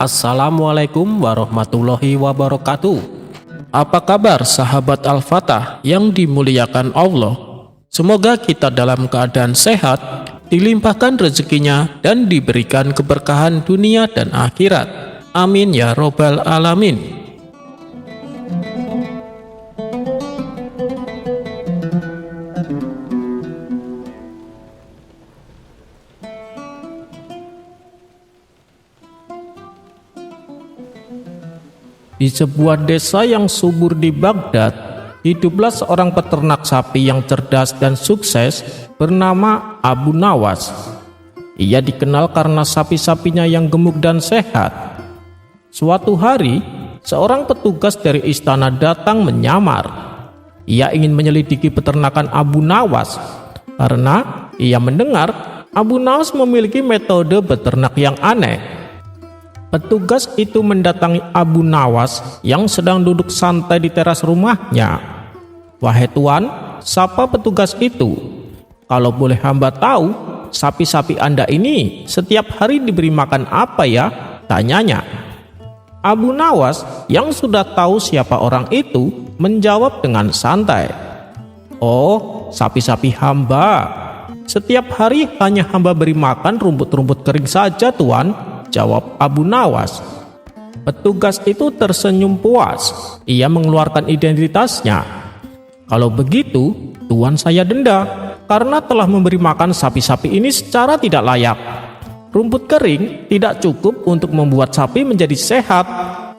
Assalamualaikum warahmatullahi wabarakatuh. Apa kabar sahabat Al-Fatah yang dimuliakan Allah? Semoga kita dalam keadaan sehat, dilimpahkan rezekinya dan diberikan keberkahan dunia dan akhirat. Amin ya robbal alamin. Di sebuah desa yang subur di Baghdad, hiduplah seorang peternak sapi yang cerdas dan sukses bernama Abu Nawas. Ia dikenal karena sapi-sapinya yang gemuk dan sehat. Suatu hari, seorang petugas dari istana datang menyamar. Ia ingin menyelidiki peternakan Abu Nawas karena ia mendengar Abu Nawas memiliki metode beternak yang aneh. Petugas itu mendatangi Abu Nawas yang sedang duduk santai di teras rumahnya. "Wahai tuan," sapa petugas itu, "kalau boleh hamba tahu, sapi-sapi Anda ini setiap hari diberi makan apa ya?" tanyanya. Abu Nawas yang sudah tahu siapa orang itu menjawab dengan santai, "Oh, sapi-sapi hamba, setiap hari hanya hamba beri makan rumput-rumput kering saja tuan," jawab Abu Nawas. Petugas itu tersenyum puas. Ia mengeluarkan identitasnya. "Kalau begitu, tuan saya denda karena telah memberi makan sapi-sapi ini secara tidak layak. Rumput kering tidak cukup untuk membuat sapi menjadi sehat.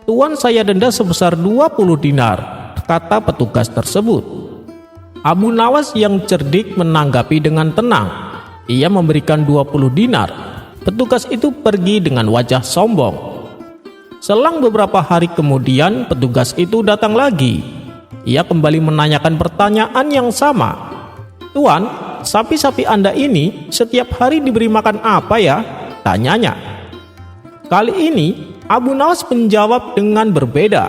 Tuan saya denda sebesar 20 dinar, kata petugas tersebut. Abu Nawas yang cerdik menanggapi dengan tenang. Ia memberikan 20 dinar. Petugas itu pergi dengan wajah sombong. Selang beberapa hari kemudian, petugas itu datang lagi. Ia kembali menanyakan pertanyaan yang sama. "Tuan, sapi-sapi Anda ini setiap hari diberi makan apa ya?" tanyanya. Kali ini, Abu Nawas menjawab dengan berbeda.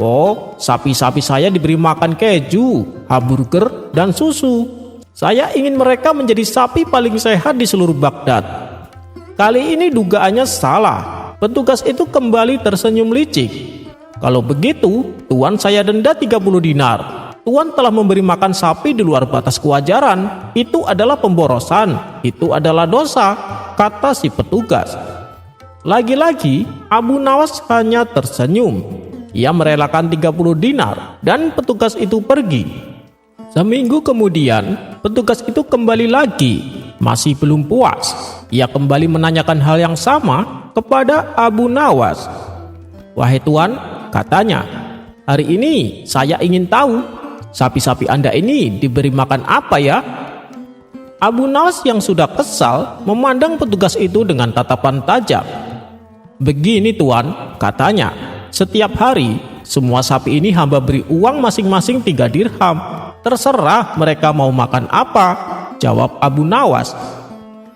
"Oh, sapi-sapi saya diberi makan keju, hamburger, dan susu. Saya ingin mereka menjadi sapi paling sehat di seluruh Baghdad." Kali ini dugaannya salah. Petugas itu kembali tersenyum licik. "Kalau begitu, tuan saya denda 30 dinar. Tuan telah memberi makan sapi di luar batas kewajaran. Itu adalah pemborosan. Itu adalah dosa," kata si petugas. Lagi-lagi, Abu Nawas hanya tersenyum. Ia merelakan 30 dinar dan petugas itu pergi. Seminggu kemudian, petugas itu kembali lagi. Masih belum puas. Ia kembali menanyakan hal yang sama kepada Abu Nawas. "Wahai tuan," katanya, "hari ini saya ingin tahu, sapi-sapi Anda ini diberi makan apa ya?" Abu Nawas yang sudah kesal memandang petugas itu dengan tatapan tajam. "Begini tuan," katanya, "setiap hari semua sapi ini hamba beri uang masing-masing 3 dirham. Terserah mereka mau makan apa," jawab Abu Nawas.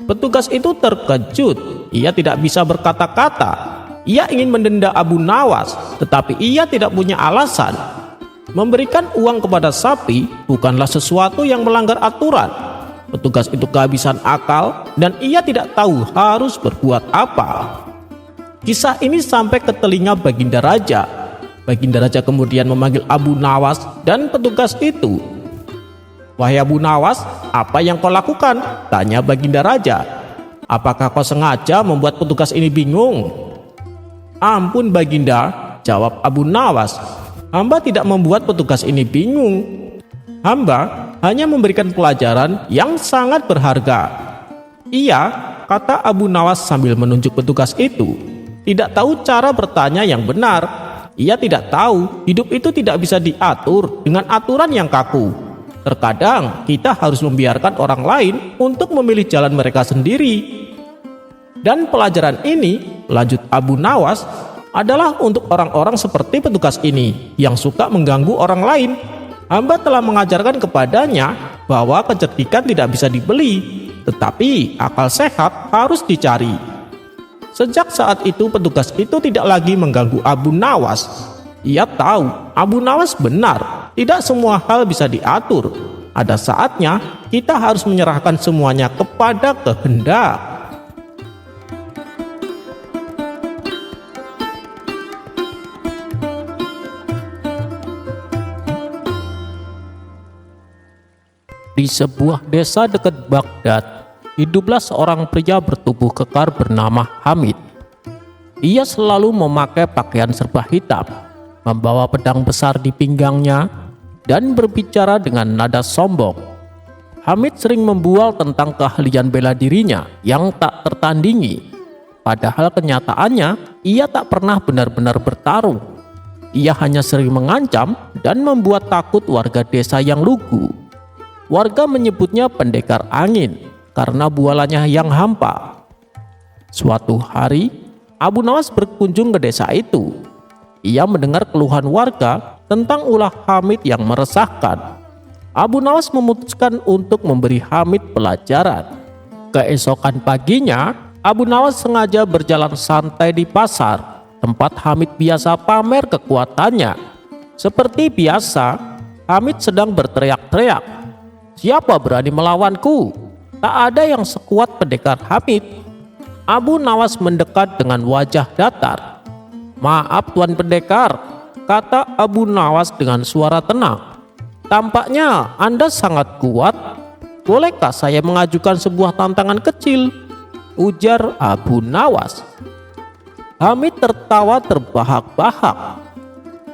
Petugas itu terkejut. Ia tidak bisa berkata-kata. Ia ingin mendenda Abu Nawas, tetapi ia tidak punya alasan. Memberikan uang kepada sapi bukanlah sesuatu yang melanggar aturan. Petugas itu kehabisan akal dan ia tidak tahu harus berbuat apa. Kisah ini sampai ke telinga Baginda Raja. Baginda Raja kemudian memanggil Abu Nawas dan petugas itu. "Wahai Abu Nawas, apa yang kau lakukan?" tanya Baginda Raja. "Apakah kau sengaja membuat petugas ini bingung?" "Ampun Baginda," jawab Abu Nawas, "hamba tidak membuat petugas ini bingung. Hamba hanya memberikan pelajaran yang sangat berharga." "Iya," kata Abu Nawas sambil menunjuk petugas itu, "tidak tahu cara bertanya yang benar. Ia tidak tahu hidup itu tidak bisa diatur dengan aturan yang kaku. Terkadang kita harus membiarkan orang lain untuk memilih jalan mereka sendiri. Dan pelajaran ini," lanjut Abu Nawas, "adalah untuk orang-orang seperti petugas ini yang suka mengganggu orang lain. Hamba telah mengajarkan kepadanya bahwa kecerdikan tidak bisa dibeli, tetapi akal sehat harus dicari." Sejak saat itu petugas itu tidak lagi mengganggu Abu Nawas. Ia tahu Abu Nawas benar, tidak semua hal bisa diatur. Ada saatnya kita harus menyerahkan semuanya kepada kehendak. Di sebuah desa dekat Baghdad, hiduplah seorang pria bertubuh kekar bernama Hamid. Ia selalu memakai pakaian serba hitam, membawa pedang besar di pinggangnya, dan berbicara dengan nada sombong. Hamid sering membual tentang keahlian bela dirinya yang tak tertandingi. Padahal kenyataannya, ia tak pernah benar-benar bertarung. Ia hanya sering mengancam dan membuat takut warga desa yang lugu. Warga menyebutnya pendekar angin karena bualannya yang hampa. Suatu hari, Abu Nawas berkunjung ke desa itu. Ia mendengar keluhan warga tentang ulah Hamid yang meresahkan. Abu Nawas memutuskan untuk memberi Hamid pelajaran. Keesokan paginya, Abu Nawas sengaja berjalan santai di pasar, tempat Hamid biasa pamer kekuatannya. Seperti biasa, Hamid sedang berteriak-teriak, "Siapa berani melawanku? Tak ada yang sekuat pendekar Hamid." Abu Nawas mendekat dengan wajah datar. "Maaf Tuan Pendekar," kata Abu Nawas dengan suara tenang. "Tampaknya Anda sangat kuat. Bolehkah saya mengajukan sebuah tantangan kecil?" ujar Abu Nawas. Hamid tertawa terbahak-bahak.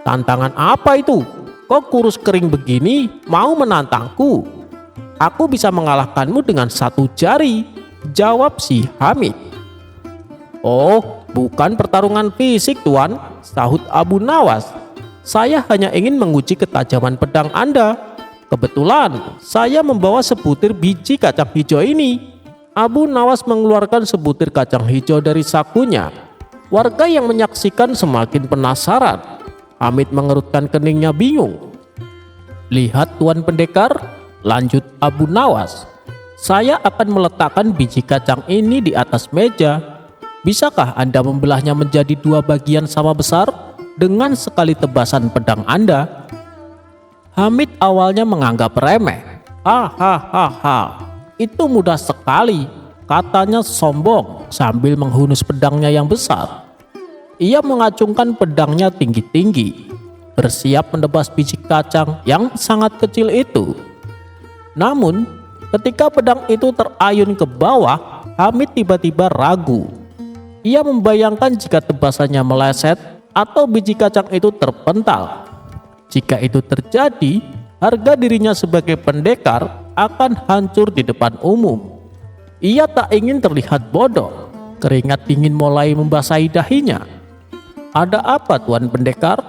"Tantangan apa itu? Kok kurus kering begini mau menantangku? Aku bisa mengalahkanmu dengan 1 jari," jawab si Hamid. "Oh, bukan pertarungan fisik Tuan," sahut Abu Nawas. "Saya hanya ingin menguji ketajaman pedang Anda. Kebetulan saya membawa sebutir biji kacang hijau ini." Abu Nawas mengeluarkan sebutir kacang hijau dari sakunya. Warga yang menyaksikan semakin penasaran. Hamid mengerutkan keningnya bingung. "Lihat Tuan Pendekar," lanjut Abu Nawas. "Saya akan meletakkan biji kacang ini di atas meja. Bisakah Anda membelahnya menjadi 2 bagian sama besar dengan sekali tebasan pedang Anda?" Hamid awalnya menganggap remeh. "Hahaha, itu mudah sekali," katanya sombong sambil menghunus pedangnya yang besar. Ia mengacungkan pedangnya tinggi-tinggi, bersiap menebas biji kacang yang sangat kecil itu. Namun, ketika pedang itu terayun ke bawah, Hamid tiba-tiba ragu. Ia membayangkan jika tebasannya meleset atau biji kacang itu terpental. Jika itu terjadi, harga dirinya sebagai pendekar akan hancur di depan umum. Ia tak ingin terlihat bodoh. Keringat dingin mulai membasahi dahinya. "Ada apa Tuan Pendekar?"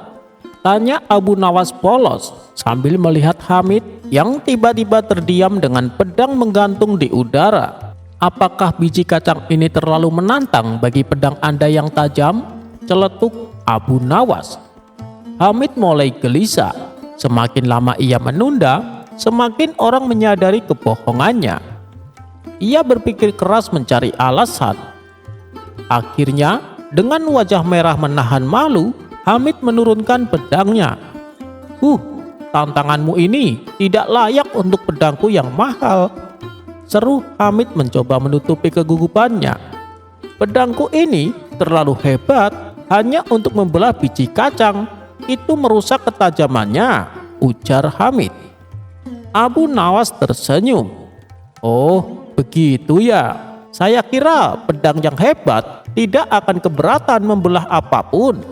tanya Abu Nawas polos sambil melihat Hamid yang tiba-tiba terdiam dengan pedang menggantung di udara. "Apakah biji kacang ini terlalu menantang bagi pedang Anda yang tajam?" celetuk Abu Nawas. Hamid mulai gelisah. Semakin lama ia menunda, semakin orang menyadari kebohongannya. Ia berpikir keras mencari alasan. Akhirnya, dengan wajah merah menahan malu, Hamid menurunkan pedangnya. Tantanganmu ini tidak layak untuk pedangku yang mahal," seru Hamid mencoba menutupi kegugupannya. "Pedangku ini terlalu hebat hanya untuk membelah biji kacang. Itu merusak ketajamannya," ujar Hamid. Abu Nawas tersenyum. "Oh, begitu ya. Saya kira pedang yang hebat tidak akan keberatan membelah apapun,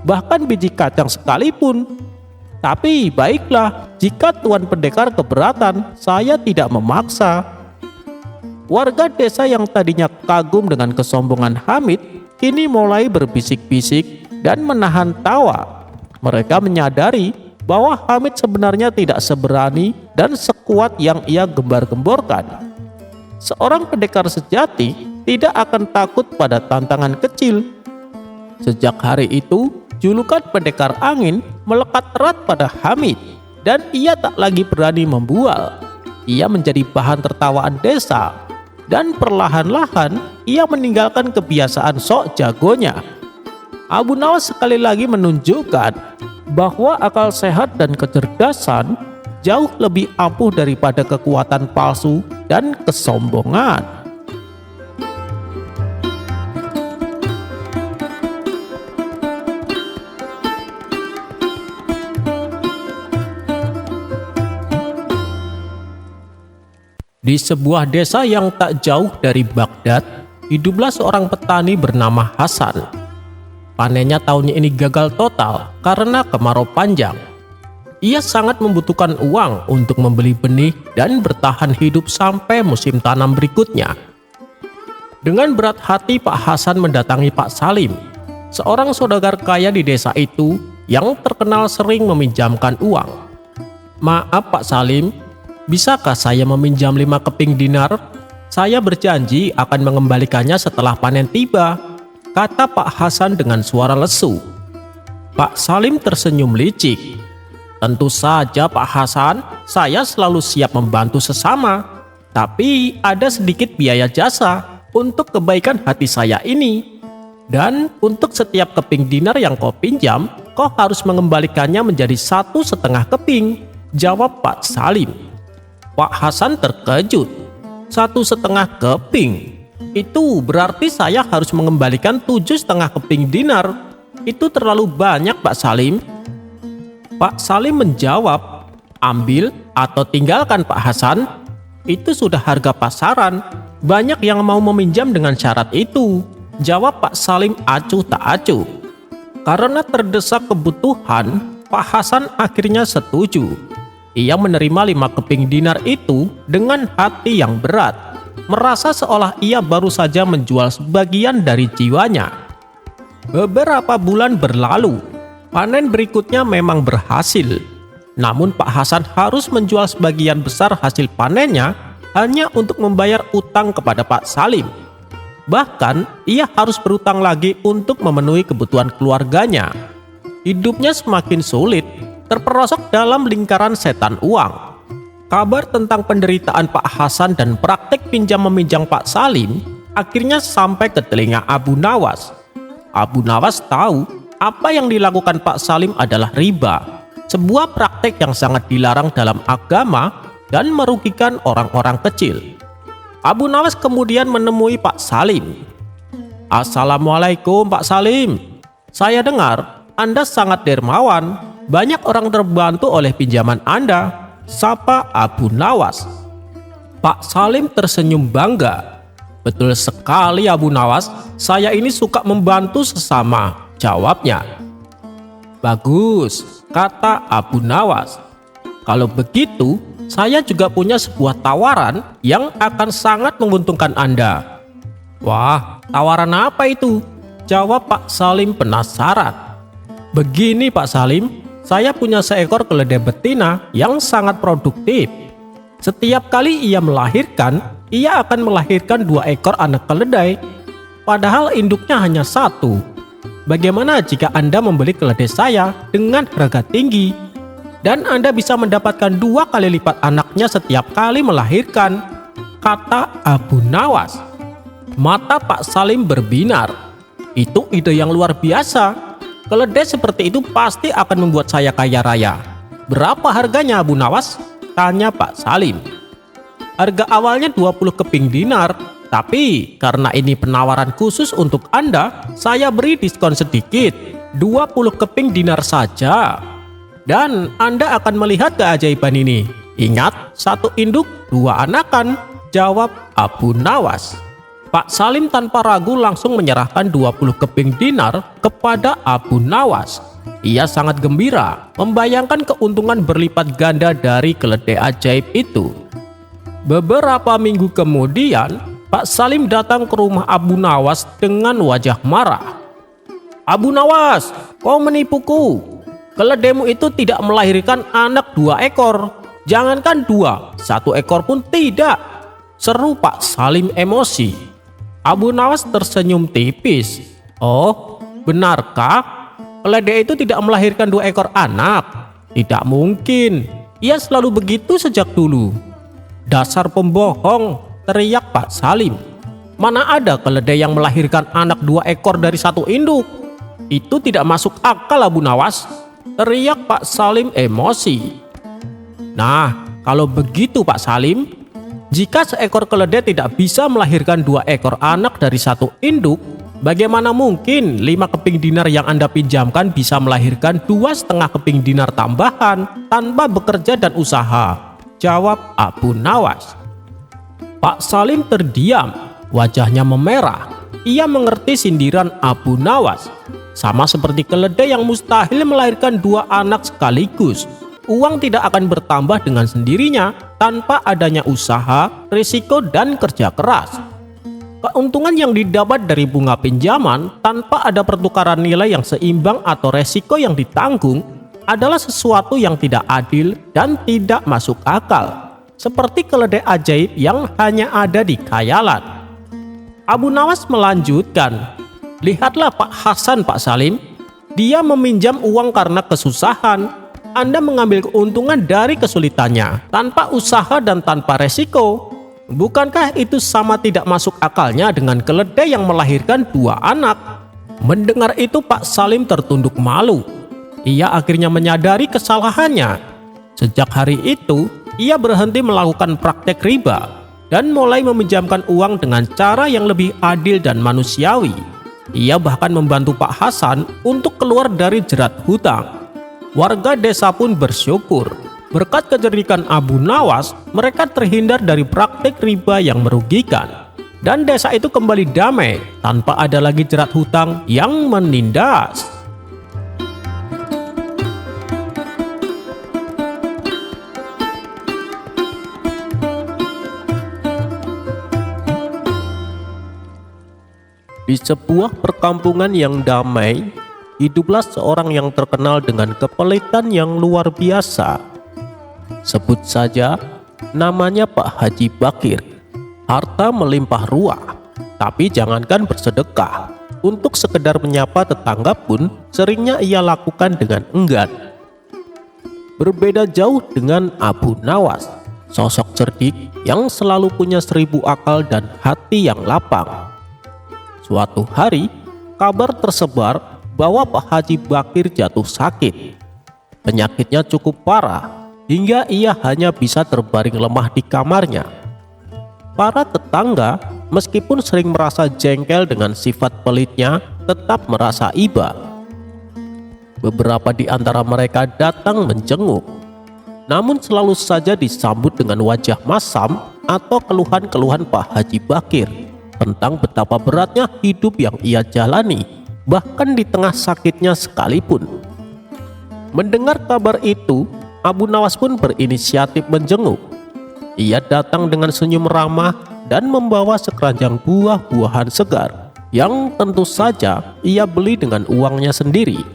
bahkan biji kacang sekalipun. Tapi baiklah, jika Tuan Pendekar keberatan, saya tidak memaksa." Warga desa yang tadinya kagum dengan kesombongan Hamid kini mulai berbisik-bisik dan menahan tawa. Mereka menyadari bahwa Hamid sebenarnya tidak seberani dan sekuat yang ia gembar-gemborkan. Seorang pendekar sejati tidak akan takut pada tantangan kecil. Sejak hari itu, julukan pendekar angin melekat erat pada Hamid dan ia tak lagi berani membual. Ia menjadi bahan tertawaan desa dan perlahan-lahan ia meninggalkan kebiasaan sok jagonya. Abu Nawas sekali lagi menunjukkan bahwa akal sehat dan kecerdasan jauh lebih ampuh daripada kekuatan palsu dan kesombongan. Di sebuah desa yang tak jauh dari Baghdad, hiduplah seorang petani bernama Hasan. Panennya tahunnya ini gagal total karena kemarau panjang. Ia sangat membutuhkan uang untuk membeli benih dan bertahan hidup sampai musim tanam berikutnya. Dengan berat hati Pak Hasan mendatangi Pak Salim, seorang saudagar kaya di desa itu yang terkenal sering meminjamkan uang. "Maaf Pak Salim, bisakah saya meminjam 5 keping dinar? Saya berjanji akan mengembalikannya setelah panen tiba," kata Pak Hasan dengan suara lesu. Pak Salim tersenyum licik. "Tentu saja Pak Hasan, saya selalu siap membantu sesama. Tapi ada sedikit biaya jasa untuk kebaikan hati saya ini. Dan untuk setiap keping dinar yang kau pinjam, kau harus mengembalikannya menjadi 1,5 keping," jawab Pak Salim. Pak Hasan terkejut. 1,5 keping? Itu berarti saya harus mengembalikan 7,5 keping dinar. Itu terlalu banyak Pak Salim. Pak Salim menjawab, "Ambil atau tinggalkan Pak Hasan. Itu sudah harga pasaran. Banyak yang mau meminjam dengan syarat itu," jawab Pak Salim acuh tak acuh. Karena terdesak kebutuhan, Pak Hasan akhirnya setuju. Ia menerima 5 keping dinar itu dengan hati yang berat, merasa seolah ia baru saja menjual sebagian dari jiwanya. Beberapa bulan berlalu, panen berikutnya memang berhasil. Namun Pak Hasan harus menjual sebagian besar hasil panennya hanya untuk membayar utang kepada Pak Salim. Bahkan ia harus berutang lagi untuk memenuhi kebutuhan keluarganya. Hidupnya semakin sulit, terperosok dalam lingkaran setan uang. Kabar tentang penderitaan Pak Hasan dan praktik pinjam-meminjam Pak Salim akhirnya sampai ke telinga Abu Nawas. Abu Nawas tahu apa yang dilakukan Pak Salim adalah riba, sebuah praktik yang sangat dilarang dalam agama dan merugikan orang-orang kecil. Abu Nawas kemudian menemui Pak Salim. "Assalamualaikum Pak Salim, saya dengar Anda sangat dermawan. Banyak orang terbantu oleh pinjaman Anda," sapa Abu Nawas. Pak Salim tersenyum bangga. "Betul sekali Abu Nawas, saya ini suka membantu sesama," jawabnya. "Bagus," kata Abu Nawas. "Kalau begitu, saya juga punya sebuah tawaran yang akan sangat menguntungkan Anda." "Wah, tawaran apa itu?" jawab Pak Salim penasaran. "Begini Pak Salim, saya punya seekor keledai betina yang sangat produktif. Setiap kali ia melahirkan, ia akan melahirkan 2 ekor anak keledai. Padahal induknya hanya 1. Bagaimana jika Anda membeli keledai saya dengan harga tinggi? Dan Anda bisa mendapatkan 2 kali lipat anaknya setiap kali melahirkan," kata Abu Nawas. Mata Pak Salim berbinar. "Itu ide yang luar biasa. Keledai seperti itu pasti akan membuat saya kaya raya. Berapa harganya Abu Nawas?" tanya Pak Salim. "Harga awalnya 20 keping dinar, tapi karena ini penawaran khusus untuk Anda, saya beri diskon sedikit, 20 keping dinar saja. Dan Anda akan melihat keajaiban ini. Ingat, 1 induk, 2 anakan," jawab Abu Nawas. Pak Salim tanpa ragu langsung menyerahkan 20 keping dinar kepada Abu Nawas. Ia sangat gembira membayangkan keuntungan berlipat ganda dari keledai ajaib itu. Beberapa minggu kemudian, Pak Salim datang ke rumah Abu Nawas dengan wajah marah. "Abu Nawas, kau menipuku. Keledaimu itu tidak melahirkan anak 2 ekor. Jangankan 2, 1 ekor pun tidak," seru Pak Salim emosi. Abu Nawas tersenyum tipis. "Oh, benarkah? Keledai itu tidak melahirkan 2 ekor anak? Tidak mungkin. Ia selalu begitu sejak dulu." "Dasar pembohong," teriak Pak Salim. "Mana ada keledai yang melahirkan anak 2 ekor dari 1 induk? Itu tidak masuk akal Abu Nawas," teriak Pak Salim emosi. "Nah, kalau begitu Pak Salim, jika seekor keledai tidak bisa melahirkan 2 ekor anak dari 1 induk, bagaimana mungkin 5 keping dinar yang Anda pinjamkan bisa melahirkan 2,5 keping dinar tambahan tanpa bekerja dan usaha?" jawab Abu Nawas. Pak Salim terdiam, wajahnya memerah. Ia mengerti sindiran Abu Nawas. Sama seperti keledai yang mustahil melahirkan dua anak sekaligus. Uang tidak akan bertambah dengan sendirinya tanpa adanya usaha, risiko, dan kerja keras. Keuntungan yang didapat dari bunga pinjaman tanpa ada pertukaran nilai yang seimbang atau resiko yang ditanggung adalah sesuatu yang tidak adil dan tidak masuk akal. Seperti keledai ajaib yang hanya ada di khayalan. Abu Nawas melanjutkan, "Lihatlah Pak Hasan, Pak Salim. Dia meminjam uang karena kesusahan. Anda mengambil keuntungan dari kesulitannya, tanpa usaha dan tanpa resiko. Bukankah itu sama tidak masuk akalnya dengan keledai yang melahirkan dua anak?" Mendengar itu Pak Salim tertunduk malu. Ia akhirnya menyadari kesalahannya. Sejak hari itu, ia berhenti melakukan praktek riba dan mulai meminjamkan uang dengan cara yang lebih adil dan manusiawi. Ia bahkan membantu Pak Hasan untuk keluar dari jerat hutang. Warga desa pun bersyukur. Berkat kecerdikan Abu Nawas, mereka terhindar dari praktek riba yang merugikan. Dan desa itu kembali damai tanpa ada lagi jerat hutang yang menindas. Di sebuah perkampungan yang damai, hiduplah seorang yang terkenal dengan kepelitan yang luar biasa. Sebut saja namanya Pak Haji Bakir. Harta melimpah ruah, tapi jangankan bersedekah. Untuk sekedar menyapa tetangga pun seringnya ia lakukan dengan enggan. Berbeda jauh dengan Abu Nawas, sosok cerdik yang selalu punya 1000 akal dan hati yang lapang. Suatu hari, kabar tersebar bahwa Pak Haji Bakir jatuh sakit. Penyakitnya cukup parah, hingga ia hanya bisa terbaring lemah di kamarnya. Para tetangga, meskipun sering merasa jengkel dengan sifat pelitnya, tetap merasa iba. Beberapa di antara mereka datang menjenguk, namun selalu saja disambut dengan wajah masam atau keluhan-keluhan Pak Haji Bakir tentang betapa beratnya hidup yang ia jalani, bahkan di tengah sakitnya sekalipun. Mendengar kabar itu, Abu Nawas pun berinisiatif menjenguk. Ia datang dengan senyum ramah dan membawa sekeranjang buah-buahan segar yang tentu saja ia beli dengan uangnya sendiri.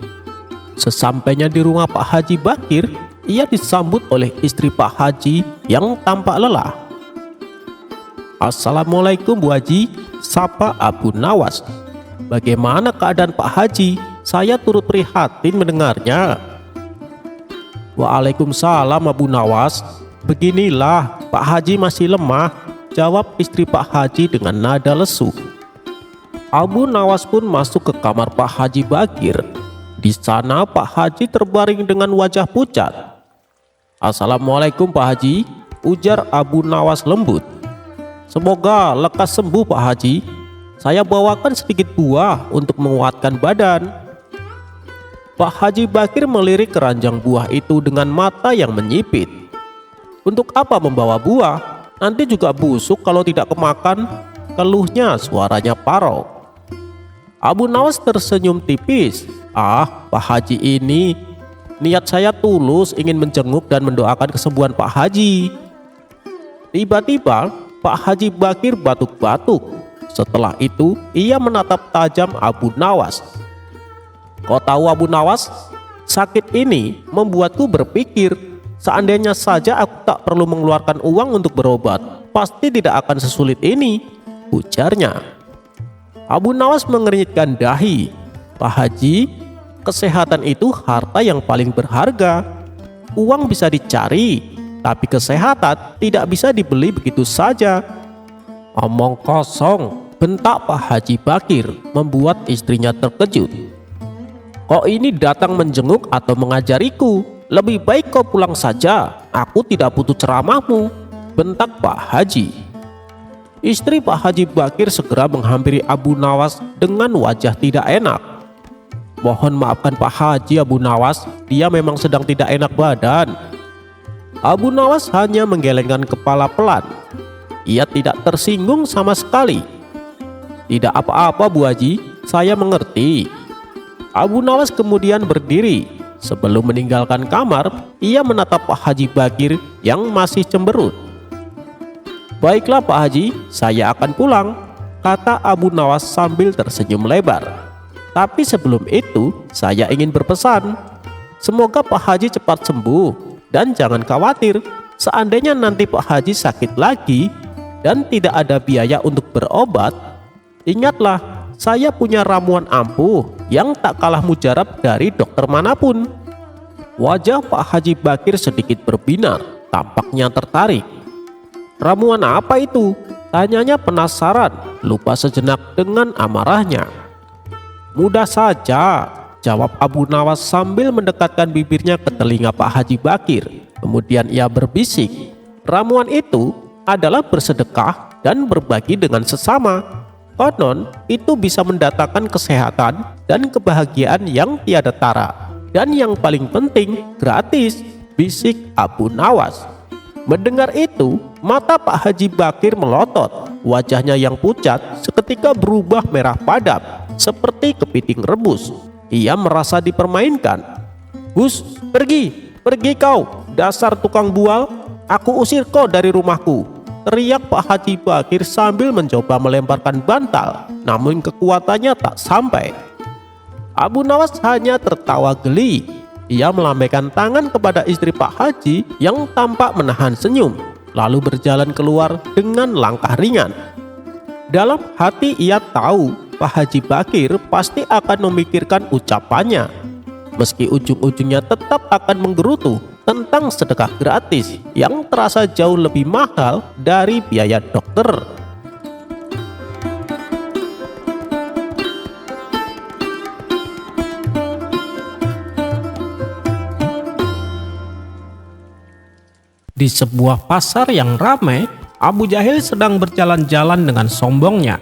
Sesampainya di rumah Pak Haji Bakir, ia disambut oleh istri Pak Haji yang tampak lelah. "Assalamualaikum Bu Haji," sapa Abu Nawas. "Bagaimana keadaan Pak Haji? Saya turut prihatin mendengarnya." "Waalaikumsalam Abu Nawas. Beginilah, Pak Haji masih lemah," jawab istri Pak Haji dengan nada lesu. Abu Nawas pun masuk ke kamar Pak Haji Bakir. Di sana Pak Haji terbaring dengan wajah pucat. "Assalamualaikum Pak Haji," ujar Abu Nawas lembut. "Semoga lekas sembuh Pak Haji. Saya bawakan sedikit buah untuk menguatkan badan." Pak Haji Bakir melirik keranjang buah itu dengan mata yang menyipit. "Untuk apa membawa buah? Nanti juga busuk kalau tidak kemakan," keluhnya suaranya parau. Abu Nawas tersenyum tipis. "Ah, Pak Haji ini, niat saya tulus ingin menjenguk dan mendoakan kesembuhan Pak Haji." Tiba-tiba Pak Haji Bakir batuk-batuk. Setelah itu ia menatap tajam Abu Nawas. "Kau tahu Abu Nawas, sakit ini membuatku berpikir, seandainya saja aku tak perlu mengeluarkan uang untuk berobat, pasti tidak akan sesulit ini," ujarnya. Abu Nawas mengernyitkan dahi. "Pak Haji, kesehatan itu harta yang paling berharga. Uang bisa dicari, tapi kesehatan tidak bisa dibeli begitu saja." "Omong kosong," bentak Pak Haji Bakir, membuat istrinya terkejut. "Kau ini datang menjenguk atau mengajariku? Lebih baik kau pulang saja, aku tidak butuh ceramahmu," bentak Pak Haji. Istri Pak Haji Bakir segera menghampiri Abu Nawas dengan wajah tidak enak. "Mohon maafkan Pak Haji Abu Nawas, dia memang sedang tidak enak badan." Abu Nawas hanya menggelengkan kepala pelan. ia tidak tersinggung sama sekali. "Tidak apa-apa Bu Haji, saya mengerti." Abu Nawas kemudian berdiri. Sebelum meninggalkan kamar, ia menatap Pak Haji Bakir yang masih cemberut. "Baiklah Pak Haji, saya akan pulang," kata Abu Nawas sambil tersenyum lebar. "Tapi sebelum itu, saya ingin berpesan. Semoga Pak Haji cepat sembuh. Dan jangan khawatir, seandainya nanti Pak Haji sakit lagi dan tidak ada biaya untuk berobat, ingatlah, saya punya ramuan ampuh yang tak kalah mujarab dari dokter manapun." Wajah Pak Haji Bakir sedikit berbinar, tampaknya tertarik. "Ramuan apa itu?" tanyanya penasaran, lupa sejenak dengan amarahnya. "Mudah saja," jawab Abu Nawas sambil mendekatkan bibirnya ke telinga Pak Haji Bakir. Kemudian ia berbisik, "Ramuan itu adalah bersedekah dan berbagi dengan sesama. Konon itu bisa mendatangkan kesehatan dan kebahagiaan yang tiada tara. Dan yang paling penting, gratis," bisik Abu Nawas. Mendengar itu, mata Pak Haji Bakir melotot. Wajahnya yang pucat seketika berubah merah padam, seperti kepiting rebus. Ia merasa dipermainkan. "Gus, pergi kau, dasar tukang bual. Aku usir kau dari rumahku," teriak Pak Haji Bakir sambil mencoba melemparkan bantal, namun kekuatannya tak sampai. Abu Nawas hanya tertawa geli. Ia melambaikan tangan kepada istri Pak Haji yang tampak menahan senyum, lalu berjalan keluar dengan langkah ringan. Dalam hati ia tahu Pak Haji Bakir pasti akan memikirkan ucapannya, meski ujung-ujungnya tetap akan menggerutu tentang sedekah gratis yang terasa jauh lebih mahal dari biaya dokter. Di sebuah pasar yang ramai, Abu Jahil sedang berjalan-jalan dengan sombongnya.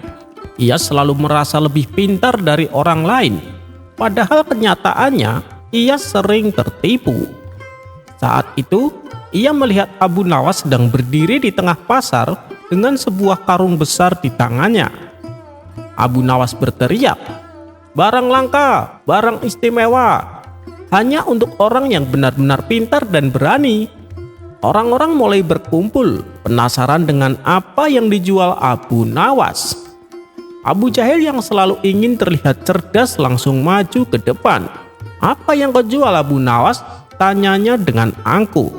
Ia selalu merasa lebih pintar dari orang lain, padahal kenyataannya ia sering tertipu. Saat itu, ia melihat Abu Nawas sedang berdiri di tengah pasar dengan sebuah karung besar di tangannya. Abu Nawas berteriak, "Barang langka, barang istimewa, hanya untuk orang yang benar-benar pintar dan berani." Orang-orang mulai berkumpul, penasaran dengan apa yang dijual Abu Nawas. Abu Jahil yang selalu ingin terlihat cerdas langsung maju ke depan. "Apa yang kau jual Abu Nawas?" tanyanya dengan angkuh.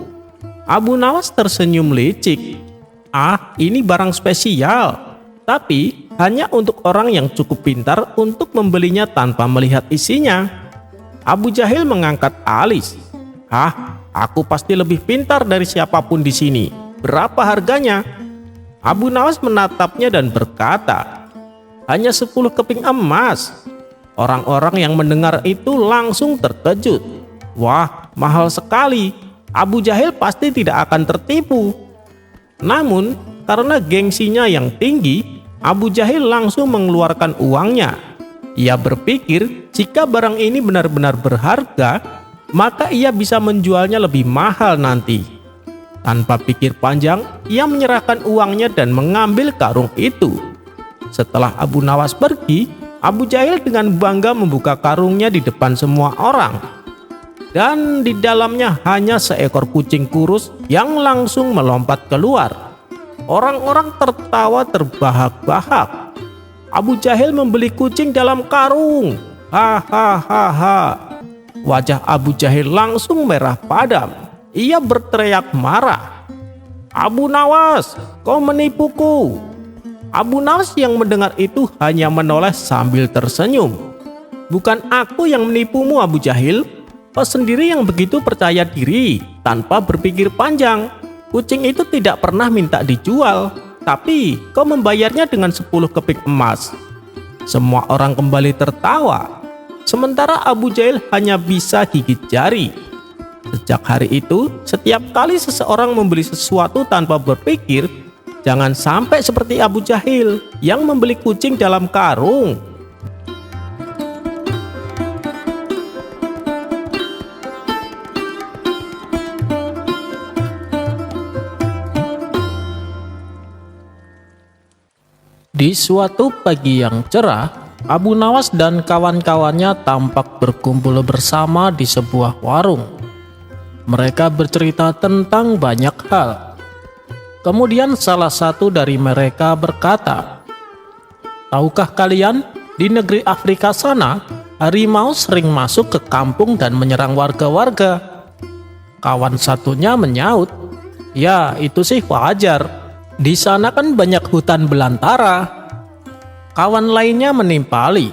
Abu Nawas tersenyum licik. "Ah, ini barang spesial, tapi hanya untuk orang yang cukup pintar untuk membelinya tanpa melihat isinya." Abu Jahil mengangkat alis. "Ah, aku pasti lebih pintar dari siapapun di sini. Berapa harganya?" Abu Nawas menatapnya dan berkata, "Hanya 10 keping emas." Orang-orang yang mendengar itu langsung terkejut. Wah, mahal sekali. Abu Jahil pasti tidak akan tertipu. Namun, karena gengsinya yang tinggi, Abu Jahil langsung mengeluarkan uangnya. Ia berpikir jika barang ini benar-benar berharga, maka ia bisa menjualnya lebih mahal nanti. Tanpa pikir panjang, ia menyerahkan uangnya dan mengambil karung itu. Setelah Abu Nawas pergi, Abu Jahil dengan bangga membuka karungnya di depan semua orang. Dan di dalamnya hanya seekor kucing kurus yang langsung melompat keluar. Orang-orang tertawa terbahak-bahak. Abu Jahil membeli kucing dalam karung. Hahaha. Wajah Abu Jahil langsung merah padam. Ia berteriak marah. "Abu Nawas, kau menipuku." Abu Nawas yang mendengar itu hanya menoleh sambil tersenyum. "Bukan aku yang menipumu Abu Jahil. Kau sendiri yang begitu percaya diri tanpa berpikir panjang. Kucing itu tidak pernah minta dijual, tapi kau membayarnya dengan 10 keping emas." Semua orang kembali tertawa. Sementara Abu Jahil hanya bisa gigit jari. Sejak hari itu, setiap kali seseorang membeli sesuatu tanpa berpikir, jangan sampai seperti Abu Jahil yang membeli kucing dalam karung. Di suatu pagi yang cerah, Abu Nawas dan kawan-kawannya tampak berkumpul bersama di sebuah warung. Mereka bercerita tentang banyak hal. Kemudian salah satu dari mereka berkata, "Tahukah kalian, di negeri Afrika sana, harimau sering masuk ke kampung dan menyerang warga-warga?" Kawan satunya menyaut, "Ya, itu sih wajar. Di sana kan banyak hutan belantara." Kawan lainnya menimpali,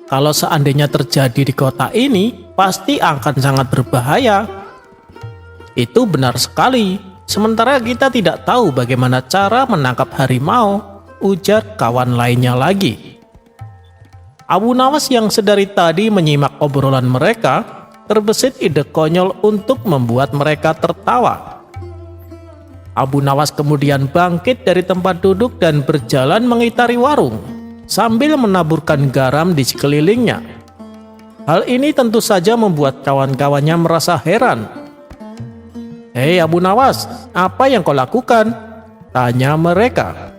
"Kalau seandainya terjadi di kota ini, pasti akan sangat berbahaya." Itu benar sekali. Sementara kita tidak tahu bagaimana cara menangkap harimau, ujar kawan lainnya lagi. Abu Nawas yang sedari tadi menyimak obrolan mereka, terbesit ide konyol untuk membuat mereka tertawa. Abu Nawas kemudian bangkit dari tempat duduk dan berjalan mengitari warung, sambil menaburkan garam di sekelilingnya. Hal ini tentu saja membuat kawan-kawannya merasa heran. "Hei Abu Nawas, apa yang kau lakukan?" tanya mereka.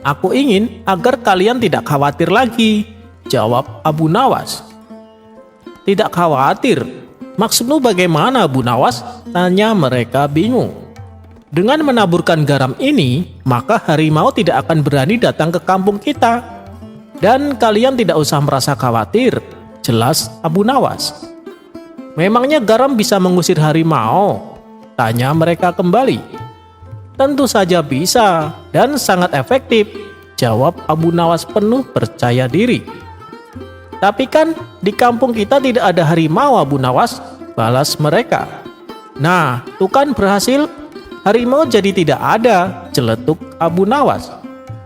"Aku ingin agar kalian tidak khawatir lagi," jawab Abu Nawas. "Tidak khawatir? Maksudmu bagaimana Abu Nawas?" tanya mereka bingung. "Dengan menaburkan garam ini, maka harimau tidak akan berani datang ke kampung kita. Dan kalian tidak usah merasa khawatir," jelas Abu Nawas. "Memangnya garam bisa mengusir harimau?" tanya mereka kembali. "Tentu saja bisa, dan sangat efektif," jawab Abu Nawas penuh percaya diri. "Tapi kan di kampung kita tidak ada harimau Abu Nawas," balas mereka. "Nah, tuh kan berhasil. Harimau jadi tidak ada," celetuk Abu Nawas.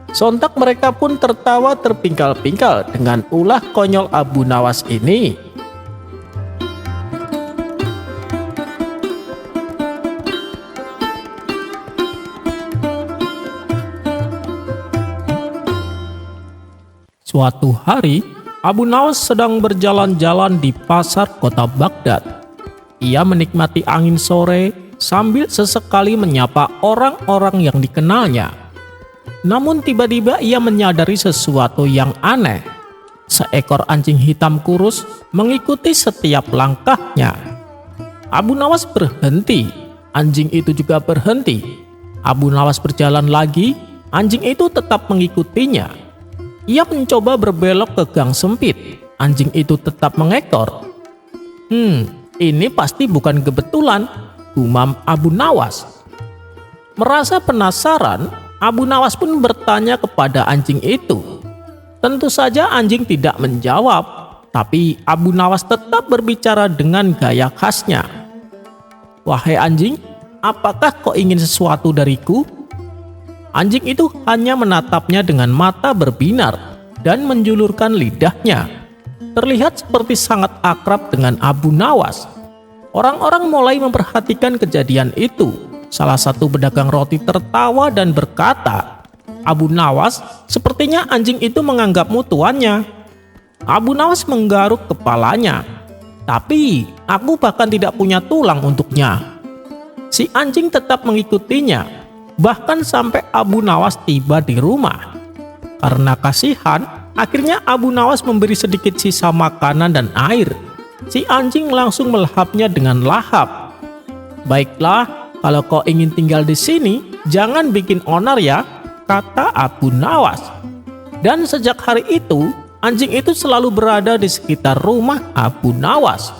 Sontak mereka pun tertawa terpingkal-pingkal dengan ulah konyol Abu Nawas ini. Suatu hari, Abu Nawas sedang berjalan-jalan di pasar kota Baghdad. Ia menikmati angin sore sambil sesekali menyapa orang-orang yang dikenalnya. Namun tiba-tiba ia menyadari sesuatu yang aneh. Seekor anjing hitam kurus mengikuti setiap langkahnya. Abu Nawas berhenti, anjing itu juga berhenti. Abu Nawas berjalan lagi, anjing itu tetap mengikutinya. Ia mencoba berbelok ke gang sempit, anjing itu tetap mengekor. Ini pasti bukan kebetulan," gumam Abu Nawas. Merasa penasaran, Abu Nawas pun bertanya kepada anjing itu. Tentu saja anjing tidak menjawab, tapi Abu Nawas tetap berbicara dengan gaya khasnya. "Wahai anjing, apakah kau ingin sesuatu dariku?" Anjing itu hanya menatapnya dengan mata berbinar dan menjulurkan lidahnya. Terlihat seperti sangat akrab dengan Abu Nawas. Orang-orang mulai memperhatikan kejadian itu. Salah satu pedagang roti tertawa dan berkata, "Abu Nawas, sepertinya anjing itu menganggapmu tuannya." Abu Nawas menggaruk kepalanya. "Tapi aku bahkan tidak punya tulang untuknya." Si anjing tetap mengikutinya, bahkan sampai Abu Nawas tiba di rumah. Karena kasihan, akhirnya Abu Nawas memberi sedikit sisa makanan dan air. Si anjing langsung melahapnya dengan lahap. "Baiklah, kalau kau ingin tinggal di sini, jangan bikin onar ya," kata Abu Nawas. Dan sejak hari itu, anjing itu selalu berada di sekitar rumah Abu Nawas.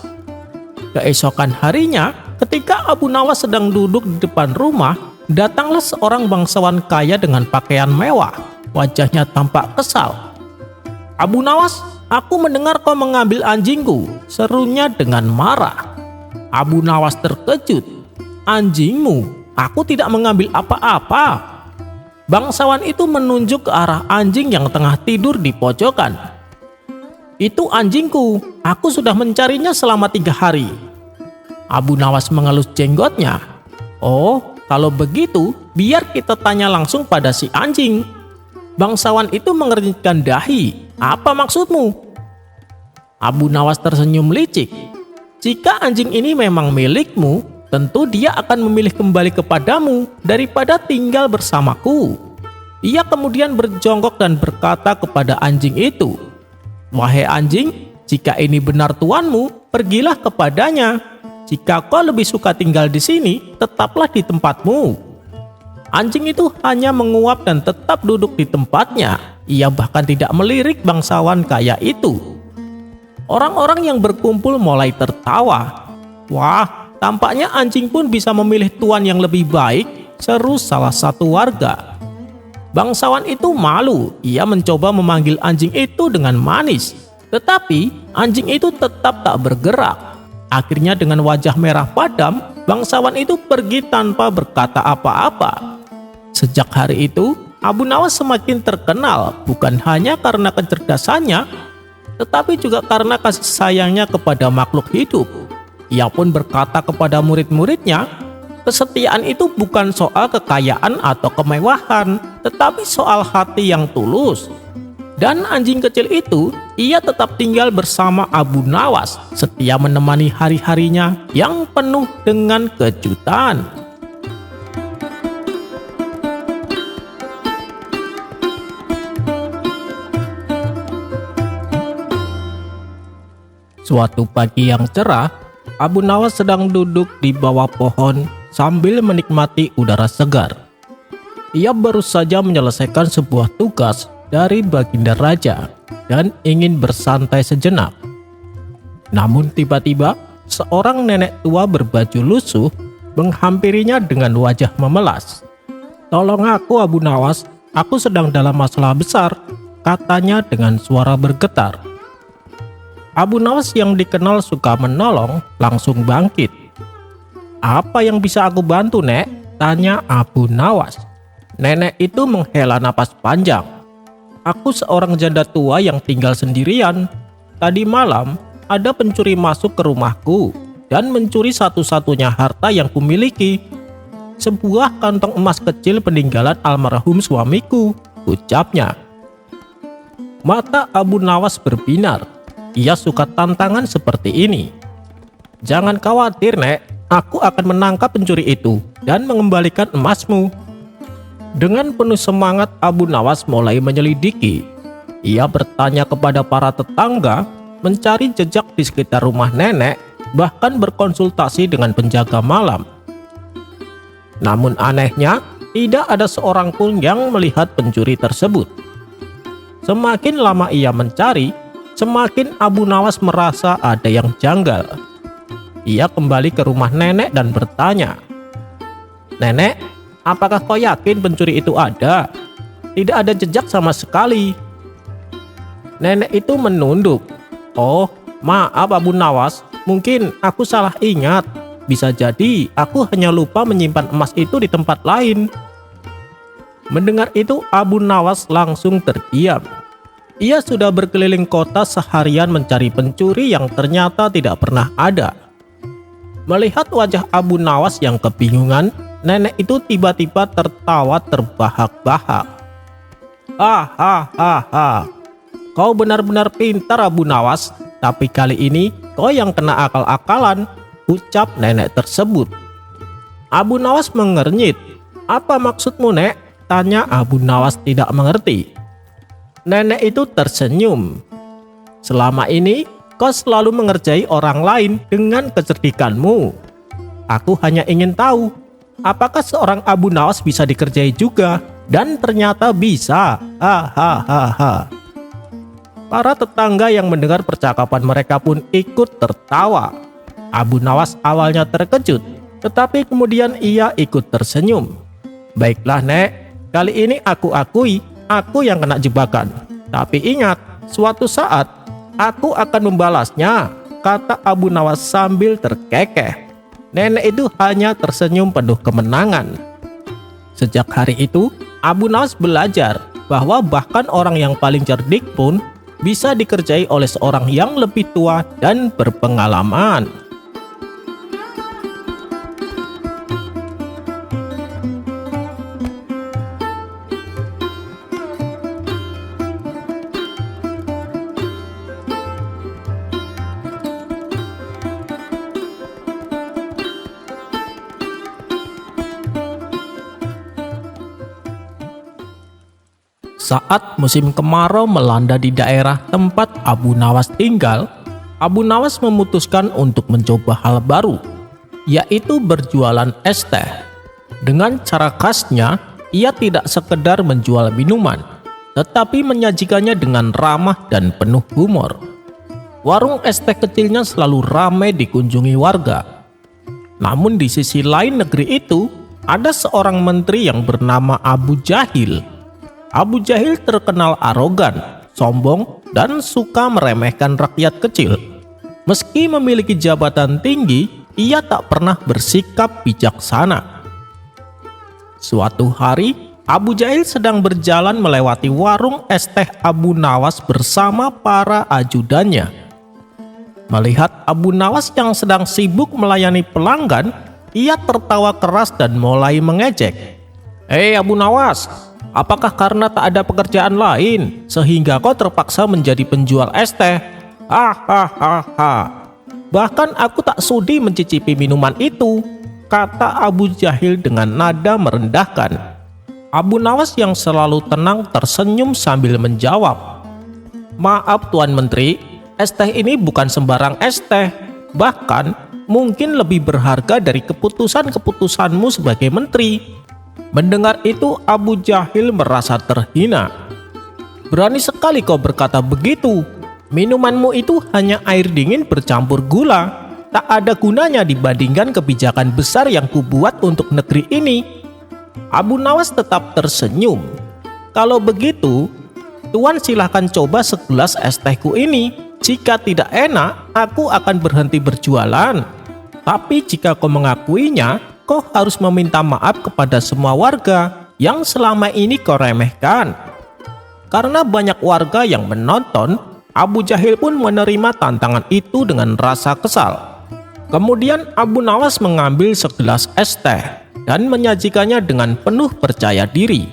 Keesokan harinya, ketika Abu Nawas sedang duduk di depan rumah, datanglah seorang bangsawan kaya dengan pakaian mewah. Wajahnya tampak kesal. "Abu Nawas, aku mendengar kau mengambil anjingku," serunya dengan marah. Abu Nawas terkejut. "Anjingmu? Aku tidak mengambil apa-apa." Bangsawan itu menunjuk ke arah anjing yang tengah tidur di pojokan. "Itu anjingku, aku sudah mencarinya selama 3 hari. Abu Nawas mengelus jenggotnya. "Oh, kalau begitu, biar kita tanya langsung pada si anjing." Bangsawan itu mengernyitkan dahi. "Apa maksudmu?" Abu Nawas tersenyum licik. "Jika anjing ini memang milikmu, tentu dia akan memilih kembali kepadamu daripada tinggal bersamaku." Ia kemudian berjongkok dan berkata kepada anjing itu, "Wahai anjing, jika ini benar tuanmu, pergilah kepadanya. Jika kau lebih suka tinggal di sini, tetaplah di tempatmu." Anjing itu hanya menguap dan tetap duduk di tempatnya. Ia bahkan tidak melirik bangsawan kaya itu. Orang-orang yang berkumpul mulai tertawa. "Wah, tampaknya anjing pun bisa memilih tuan yang lebih baik," seru salah satu warga. Bangsawan itu malu. Ia mencoba memanggil anjing itu dengan manis, tetapi anjing itu tetap tak bergerak. Akhirnya dengan wajah merah padam, bangsawan itu pergi tanpa berkata apa-apa. Sejak hari itu, Abu Nawas semakin terkenal bukan hanya karena kecerdasannya, tetapi juga karena kasih sayangnya kepada makhluk hidup. Ia pun berkata kepada murid-muridnya, kesetiaan itu bukan soal kekayaan atau kemewahan, tetapi soal hati yang tulus. Dan anjing kecil itu, ia tetap tinggal bersama Abu Nawas, setia menemani hari-harinya yang penuh dengan kejutan. Suatu pagi yang cerah, Abu Nawas sedang duduk di bawah pohon sambil menikmati udara segar. Ia baru saja menyelesaikan sebuah tugas dari Baginda Raja dan ingin bersantai sejenak. Namun tiba-tiba seorang nenek tua berbaju lusuh menghampirinya dengan wajah memelas. "Tolong aku, Abu Nawas, aku sedang dalam masalah besar," katanya dengan suara bergetar. Abu Nawas yang dikenal suka menolong langsung bangkit. "Apa yang bisa aku bantu, Nek?" tanya Abu Nawas. Nenek itu menghela napas panjang. "Aku seorang janda tua yang tinggal sendirian. Tadi malam ada pencuri masuk ke rumahku dan mencuri satu-satunya harta yang kumiliki, sebuah kantong emas kecil peninggalan almarhum suamiku," ucapnya. Mata Abu Nawas berbinar. Ia suka tantangan seperti ini. "Jangan khawatir, Nek, aku akan menangkap pencuri itu dan mengembalikan emasmu." Dengan penuh semangat, Abu Nawas mulai menyelidiki. Ia bertanya kepada para tetangga, mencari jejak di sekitar rumah nenek, bahkan berkonsultasi dengan penjaga malam. Namun anehnya, tidak ada seorang pun yang melihat pencuri tersebut. Semakin lama ia mencari, semakin Abu Nawas merasa ada yang janggal. Ia kembali ke rumah nenek dan bertanya, "Nenek, apakah kau yakin pencuri itu ada? Tidak ada jejak sama sekali." Nenek itu menunduk. "Oh, maaf Abu Nawas, mungkin aku salah ingat. Bisa jadi aku hanya lupa menyimpan emas itu di tempat lain." Mendengar itu, Abu Nawas langsung terdiam. Ia sudah berkeliling kota seharian mencari pencuri yang ternyata tidak pernah ada. Melihat wajah Abu Nawas yang kebingungan, nenek itu tiba-tiba tertawa terbahak-bahak. "Hahaha, kau benar-benar pintar Abu Nawas, tapi kali ini kau yang kena akal-akalan," ucap nenek tersebut. Abu Nawas mengernyit. "Apa maksudmu, Nek?" tanya Abu Nawas tidak mengerti. Nenek itu tersenyum. "Selama ini kau selalu mengerjai orang lain dengan kecerdikanmu. Aku hanya ingin tahu, apakah seorang Abu Nawas bisa dikerjai juga?" Dan ternyata bisa. Hahaha. Para tetangga yang mendengar percakapan mereka pun ikut tertawa. Abu Nawas awalnya terkejut, tetapi kemudian ia ikut tersenyum. "Baiklah, Nek, kali ini aku akui aku yang kena jebakan. Tapi ingat, suatu saat aku akan membalasnya," kata Abu Nawas sambil terkekeh. Nenek itu hanya tersenyum penuh kemenangan. Sejak hari itu, Abu Nawas belajar bahwa bahkan orang yang paling cerdik pun bisa dikerjai oleh seorang yang lebih tua dan berpengalaman. Saat musim kemarau melanda di daerah tempat Abu Nawas tinggal, Abu Nawas memutuskan untuk mencoba hal baru, yaitu berjualan es teh. Dengan cara khasnya, ia tidak sekedar menjual minuman, tetapi menyajikannya dengan ramah dan penuh humor. Warung es teh kecilnya selalu ramai dikunjungi warga. Namun di sisi lain negeri itu, ada seorang menteri yang bernama Abu Jahil. Abu Jahil terkenal arogan, sombong, dan suka meremehkan rakyat kecil. Meski memiliki jabatan tinggi, ia tak pernah bersikap bijaksana. Suatu hari, Abu Jahil sedang berjalan melewati warung es teh Abu Nawas bersama para ajudannya. Melihat Abu Nawas yang sedang sibuk melayani pelanggan, ia tertawa keras dan mulai mengejek. "Hei Abu Nawas, apakah karena tak ada pekerjaan lain sehingga kau terpaksa menjadi penjual es teh? Hahaha. Bahkan aku tak sudi mencicipi minuman itu," kata Abu Jahil dengan nada merendahkan. Abu Nawas yang selalu tenang tersenyum sambil menjawab, "Maaf Tuan Menteri, es teh ini bukan sembarang es teh. Bahkan mungkin lebih berharga dari keputusan-keputusanmu sebagai menteri." Mendengar itu, Abu Jahil merasa terhina. "Berani sekali kau berkata begitu. Minumanmu itu hanya air dingin bercampur gula. Tak ada gunanya dibandingkan kebijakan besar yang kubuat untuk negeri ini." Abu Nawas tetap tersenyum. "Kalau begitu, Tuan silahkan coba segelas es tehku ini. Jika tidak enak, aku akan berhenti berjualan. Tapi jika kau mengakuinya, kau harus meminta maaf kepada semua warga yang selama ini kau remehkan." Karena banyak warga yang menonton, Abu Jahil pun menerima tantangan itu dengan rasa kesal. Kemudian Abu Nawas mengambil segelas es teh dan menyajikannya dengan penuh percaya diri.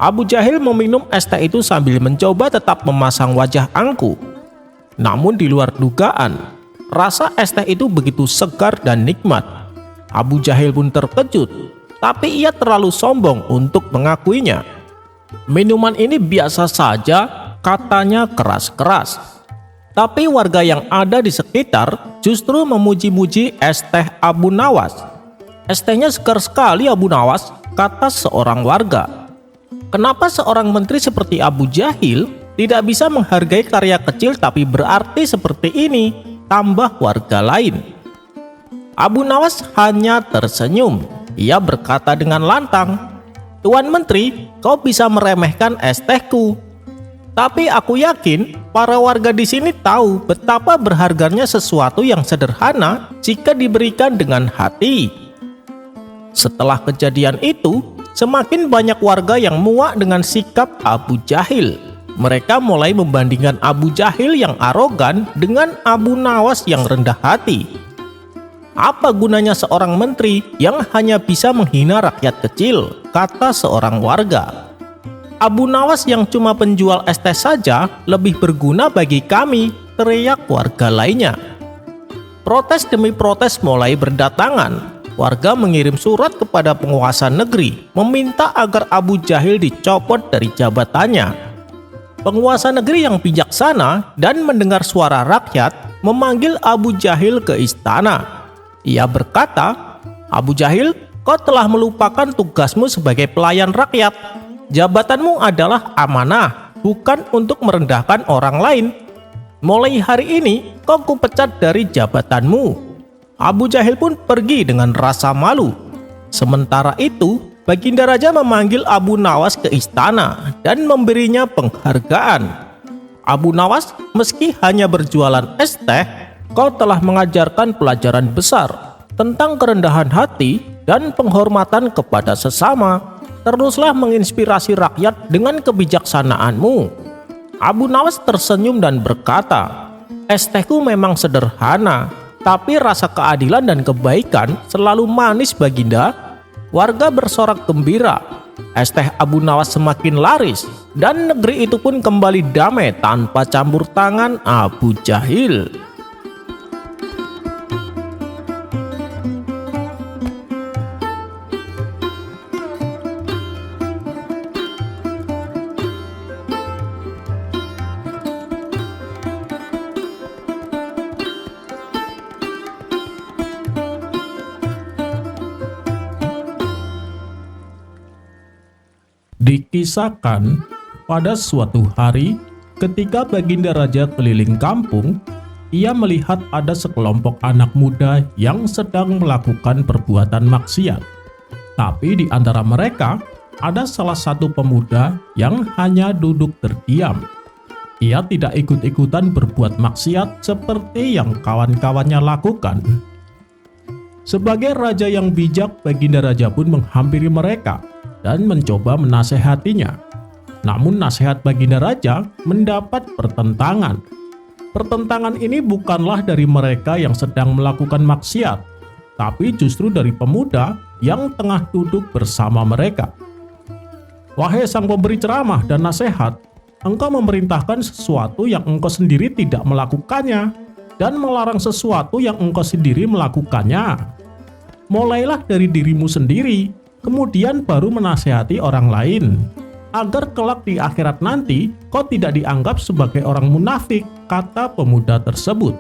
Abu Jahil meminum es teh itu sambil mencoba tetap memasang wajah angkuh. Namun di luar dugaan, rasa es teh itu begitu segar dan nikmat. Abu Jahil pun terkejut, tapi ia terlalu sombong untuk mengakuinya. "Minuman ini biasa saja," katanya keras-keras. Tapi warga yang ada di sekitar justru memuji-muji es teh Abu Nawas. "Es tehnya segar sekali Abu Nawas," kata seorang warga. "Kenapa seorang menteri seperti Abu Jahil tidak bisa menghargai karya kecil tapi berarti seperti ini?" tambah warga lain. Abu Nawas hanya tersenyum. Ia berkata dengan lantang, "Tuan Menteri, kau bisa meremehkan es tehku. Tapi aku yakin para warga di sini tahu betapa berharganya sesuatu yang sederhana jika diberikan dengan hati." Setelah kejadian itu, semakin banyak warga yang muak dengan sikap Abu Jahil. Mereka mulai membandingkan Abu Jahil yang arogan dengan Abu Nawas yang rendah hati. "Apa gunanya seorang menteri yang hanya bisa menghina rakyat kecil?" kata seorang warga. "Abu Nawas yang cuma penjual es teh saja lebih berguna bagi kami," teriak warga lainnya. Protes demi protes mulai berdatangan. Warga mengirim surat kepada penguasa negeri meminta agar Abu Jahil dicopot dari jabatannya. Penguasa negeri yang bijaksana dan mendengar suara rakyat memanggil Abu Jahil ke istana. Ia berkata, "Abu Jahil, kau telah melupakan tugasmu sebagai pelayan rakyat. Jabatanmu adalah amanah, bukan untuk merendahkan orang lain. Mulai hari ini, kau kupecat dari jabatanmu." Abu Jahil pun pergi dengan rasa malu. Sementara itu, Baginda Raja memanggil Abu Nawas ke istana dan memberinya penghargaan. "Abu Nawas, meski hanya berjualan es teh, kau telah mengajarkan pelajaran besar tentang kerendahan hati dan penghormatan kepada sesama. Teruslah menginspirasi rakyat dengan kebijaksanaanmu." Abu Nawas tersenyum dan berkata, "Es tehku memang sederhana, tapi rasa keadilan dan kebaikan selalu manis Baginda." Warga bersorak gembira. Es teh Abu Nawas semakin laris dan negeri itu pun kembali damai tanpa campur tangan Abu Jahil. Dikisahkan, pada suatu hari ketika Baginda Raja keliling kampung, ia melihat ada sekelompok anak muda yang sedang melakukan perbuatan maksiat. Tapi di antara mereka, ada salah satu pemuda yang hanya duduk terdiam. Ia tidak ikut-ikutan berbuat maksiat seperti yang kawan-kawannya lakukan. Sebagai raja yang bijak, Baginda Raja pun menghampiri mereka dan mencoba menasehatinya. Namun nasihat Baginda Raja mendapat pertentangan. Pertentangan ini bukanlah dari mereka yang sedang melakukan maksiat, tapi justru dari pemuda yang tengah duduk bersama mereka. Wahai sang pemberi ceramah dan nasihat, engkau memerintahkan sesuatu yang engkau sendiri tidak melakukannya, dan melarang sesuatu yang engkau sendiri melakukannya. Mulailah dari dirimu sendiri, kemudian baru menasehati orang lain, agar kelak di akhirat nanti kau tidak dianggap sebagai orang munafik, kata pemuda tersebut.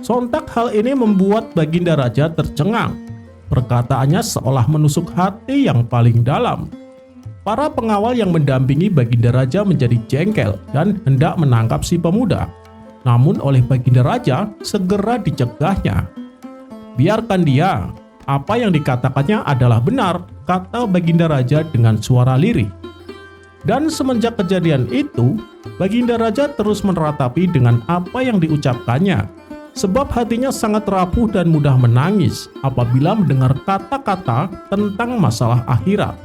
Sontak hal ini membuat Baginda Raja tercengang. Perkataannya seolah menusuk hati yang paling dalam. Para pengawal yang mendampingi Baginda Raja menjadi jengkel dan hendak menangkap si pemuda. Namun oleh Baginda Raja segera dicegahnya. Biarkan dia, apa yang dikatakannya adalah benar, kata Baginda Raja dengan suara lirih. Dan semenjak kejadian itu, Baginda Raja terus meratapi dengan apa yang diucapkannya, sebab hatinya sangat rapuh dan mudah menangis apabila mendengar kata-kata tentang masalah akhirat.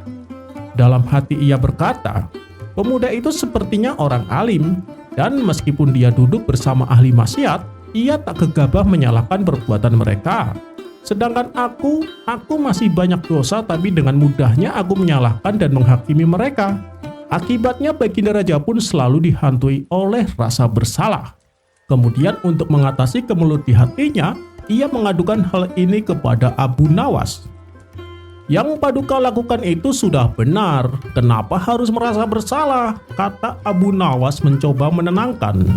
Dalam hati ia berkata, pemuda itu sepertinya orang alim, dan meskipun dia duduk bersama ahli maksiat, ia tak gegabah menyalahkan perbuatan mereka. Sedangkan aku masih banyak dosa, tapi dengan mudahnya aku menyalahkan dan menghakimi mereka. Akibatnya Baginda Raja pun selalu dihantui oleh rasa bersalah. Kemudian untuk mengatasi kemelut di hatinya, ia mengadukan hal ini kepada Abu Nawas. Yang Paduka lakukan itu sudah benar, kenapa harus merasa bersalah? Kata Abu Nawas mencoba menenangkan.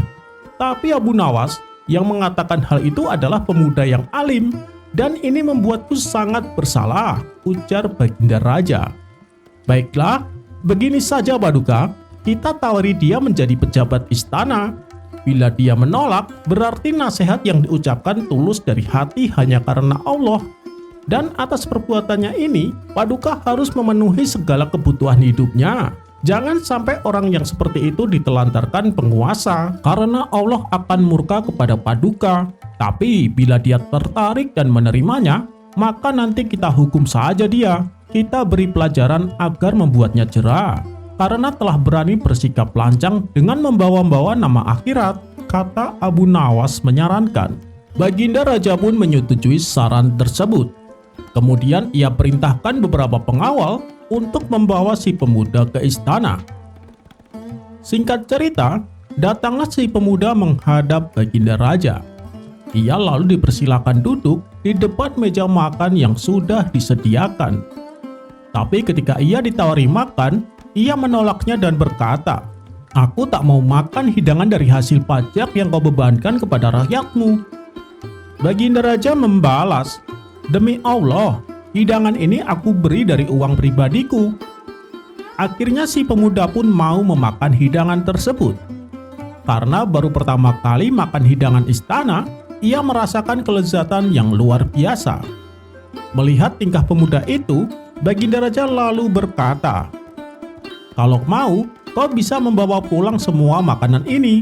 Tapi Abu Nawas yang mengatakan hal itu adalah pemuda yang alim, dan ini membuatku sangat bersalah, ujar Baginda Raja. Baiklah, begini saja Paduka, kita tawari dia menjadi pejabat istana. Bila dia menolak, berarti nasihat yang diucapkan tulus dari hati hanya karena Allah. Dan atas perbuatannya ini, Paduka harus memenuhi segala kebutuhan hidupnya. Jangan sampai orang yang seperti itu ditelantarkan penguasa, karena Allah akan murka kepada Paduka. Tapi bila dia tertarik dan menerimanya, maka nanti kita hukum saja dia. Kita beri pelajaran agar membuatnya jera, karena telah berani bersikap lancang dengan membawa-bawa nama akhirat, kata Abu Nawas menyarankan. Baginda Raja pun menyetujui saran tersebut. Kemudian ia perintahkan beberapa pengawal untuk membawa si pemuda ke istana. Singkat cerita, datanglah si pemuda menghadap Baginda Raja. Ia lalu dipersilakan duduk di depan meja makan yang sudah disediakan. Tapi ketika ia ditawari makan, ia menolaknya dan berkata, "Aku tak mau makan hidangan dari hasil pajak yang kau bebankan kepada rakyatmu." Baginda Raja membalas, "Demi Allah, hidangan ini aku beri dari uang pribadiku." Akhirnya si pemuda pun mau memakan hidangan tersebut. Karena baru pertama kali makan hidangan istana, ia merasakan kelezatan yang luar biasa. Melihat tingkah pemuda itu, Baginda Raja lalu berkata, "Kalau mau, kau bisa membawa pulang semua makanan ini."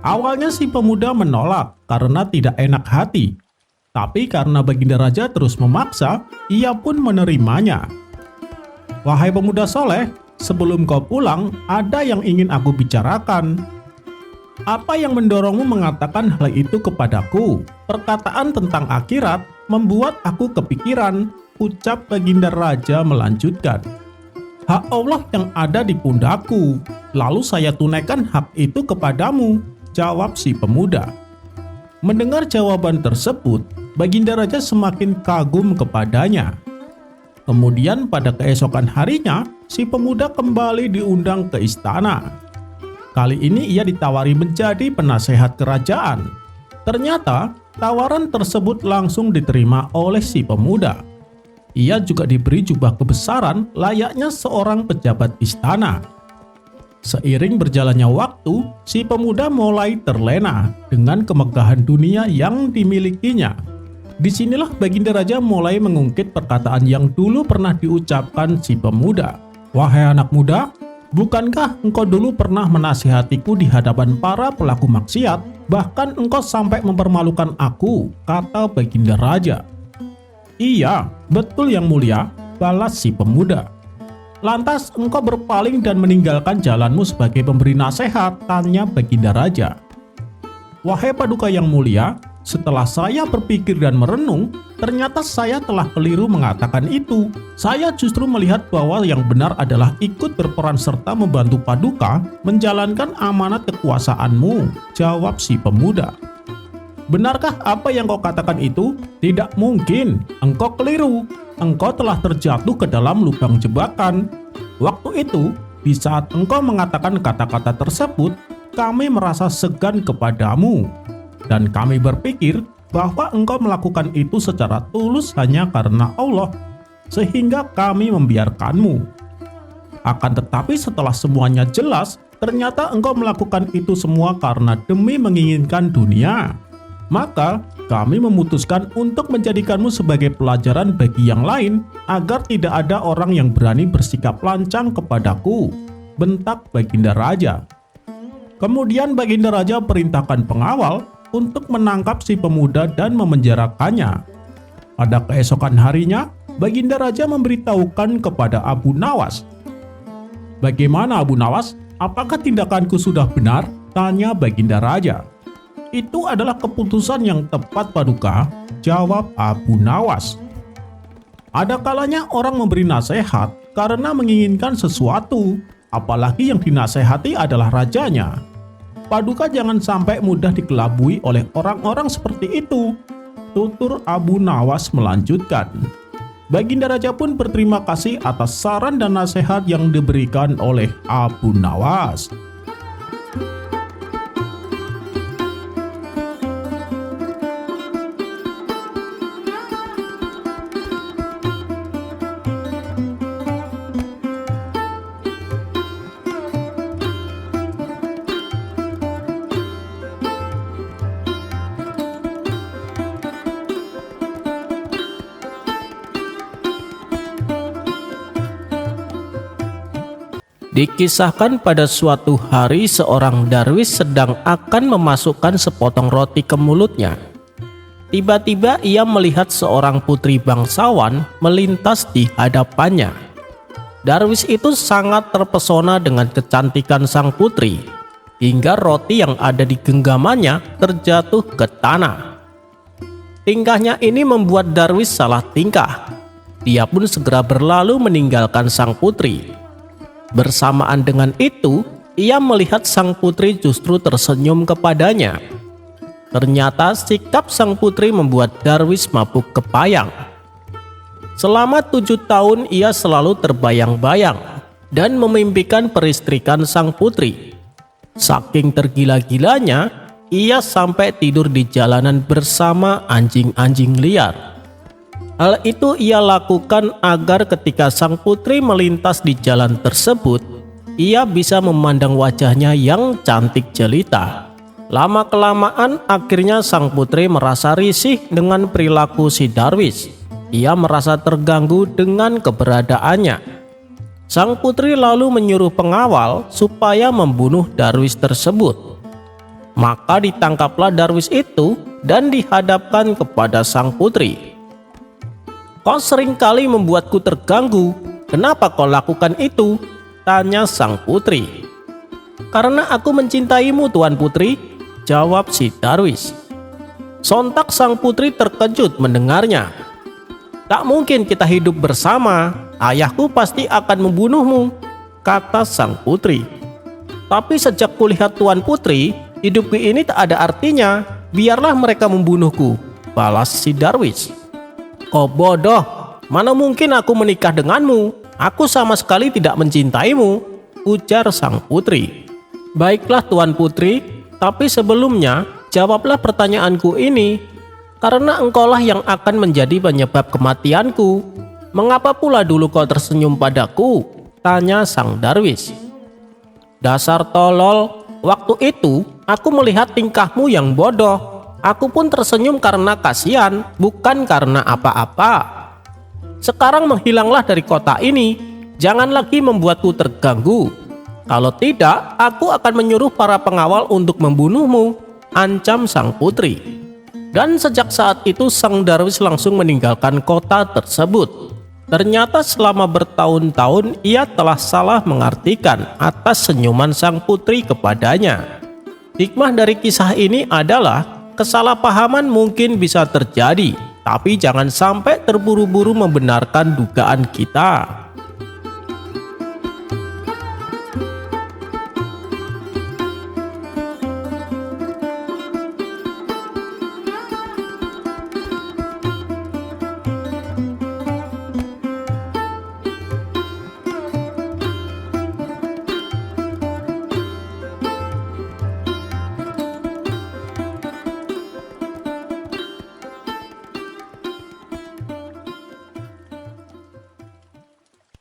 Awalnya si pemuda menolak karena tidak enak hati. Tapi karena Baginda Raja terus memaksa, ia pun menerimanya. "Wahai pemuda soleh, sebelum kau pulang, ada yang ingin aku bicarakan." "Apa yang mendorongmu mengatakan hal itu kepadaku? Perkataan tentang akhirat membuat aku kepikiran," ucap Baginda Raja melanjutkan. "Hak Allah yang ada di pundakku, lalu saya tunaikan hak itu kepadamu," jawab si pemuda. Mendengar jawaban tersebut, Baginda Raja semakin kagum kepadanya. Kemudian pada keesokan harinya, si pemuda kembali diundang ke istana. Kali ini ia ditawari menjadi penasehat kerajaan. Ternyata tawaran tersebut langsung diterima oleh si pemuda. Ia juga diberi jubah kebesaran layaknya seorang pejabat istana. Seiring berjalannya waktu, si pemuda mulai terlena dengan kemegahan dunia yang dimilikinya. Disinilah Baginda Raja mulai mengungkit perkataan yang dulu pernah diucapkan si pemuda. "Wahai anak muda, bukankah engkau dulu pernah menasihatiku di hadapan para pelaku maksiat? Bahkan engkau sampai mempermalukan aku," kata Baginda Raja. "Iya, betul yang mulia," balas si pemuda. "Lantas engkau berpaling dan meninggalkan jalanmu sebagai pemberi nasihat?" tanya Baginda Raja. "Wahai Paduka yang mulia, setelah saya berpikir dan merenung, ternyata saya telah keliru mengatakan itu. Saya justru melihat bahwa yang benar adalah ikut berperan serta membantu Paduka menjalankan amanat kekuasaanmu," jawab si pemuda. "Benarkah apa yang kau katakan itu?" "Tidak mungkin, engkau keliru. Engkau telah terjatuh ke dalam lubang jebakan. Waktu itu, di saat engkau mengatakan kata-kata tersebut, kami merasa segan kepadamu. Dan kami berpikir bahwa engkau melakukan itu secara tulus hanya karena Allah, sehingga kami membiarkanmu. Akan tetapi setelah semuanya jelas, ternyata engkau melakukan itu semua karena demi menginginkan dunia. Maka kami memutuskan untuk menjadikanmu sebagai pelajaran bagi yang lain agar tidak ada orang yang berani bersikap lancang kepadaku," bentak Baginda Raja. Kemudian Baginda Raja perintahkan pengawal untuk menangkap si pemuda dan memenjarakannya. Pada keesokan harinya, Baginda Raja memberitahukan kepada Abu Nawas. "Bagaimana Abu Nawas? Apakah tindakanku sudah benar?" tanya Baginda Raja. "Itu adalah keputusan yang tepat, Paduka," jawab Abu Nawas. "Ada kalanya orang memberi nasihat karena menginginkan sesuatu, apalagi yang dinasehati adalah rajanya. Paduka jangan sampai mudah dikelabui oleh orang-orang seperti itu," tutur Abu Nawas melanjutkan. Baginda Raja pun berterima kasih atas saran dan nasihat yang diberikan oleh Abu Nawas. Dikisahkan pada suatu hari seorang darwis sedang akan memasukkan sepotong roti ke mulutnya. Tiba-tiba ia melihat seorang putri bangsawan melintas di hadapannya. Darwis itu sangat terpesona dengan kecantikan sang putri, hingga roti yang ada di genggamannya terjatuh ke tanah. Tingkahnya ini membuat darwis salah tingkah. Dia pun segera berlalu meninggalkan sang putri. Bersamaan dengan itu, ia melihat sang putri justru tersenyum kepadanya. Ternyata sikap sang putri membuat darwis mabuk kepayang. Selama 7 tahun ia selalu terbayang-bayang dan memimpikan peristrikan sang putri. Saking tergila-gilanya, ia sampai tidur di jalanan bersama anjing-anjing liar. Hal itu ia lakukan agar ketika sang putri melintas di jalan tersebut, ia bisa memandang wajahnya yang cantik jelita. Lama-kelamaan akhirnya sang putri merasa risih dengan perilaku si darwis. Ia merasa terganggu dengan keberadaannya. Sang putri lalu menyuruh pengawal supaya membunuh darwis tersebut. Maka ditangkaplah darwis itu dan dihadapkan kepada sang putri. "Kau seringkali membuatku terganggu. Kenapa kau lakukan itu?" tanya sang putri. "Karena aku mencintaimu, Tuan Putri," jawab si darwis. Sontak sang putri terkejut mendengarnya. "Tak mungkin kita hidup bersama. Ayahku pasti akan membunuhmu," kata sang putri. "Tapi sejak kulihat Tuan Putri, hidupku ini tak ada artinya. Biarlah mereka membunuhku," balas si darwis. "Oh bodoh, mana mungkin aku menikah denganmu? Aku sama sekali tidak mencintaimu," ujar sang putri. "Baiklah Tuan Putri, tapi sebelumnya jawablah pertanyaanku ini. Karena engkaulah yang akan menjadi penyebab kematianku, "Mengapa pula dulu kau tersenyum padaku?" tanya sang darwis. "Dasar tolol, waktu itu aku melihat tingkahmu yang bodoh. Aku pun tersenyum karena kasihan, bukan karena apa-apa. Sekarang menghilanglah dari kota ini, jangan lagi membuatku terganggu. Kalau tidak, aku akan menyuruh para pengawal untuk membunuhmu," ancam sang putri. Dan sejak saat itu sang darwis langsung meninggalkan kota tersebut. Ternyata selama bertahun-tahun ia telah salah mengartikan atas senyuman sang putri kepadanya. Hikmah dari kisah ini adalah kesalahpahaman mungkin bisa terjadi, tapi jangan sampai terburu-buru membenarkan dugaan kita.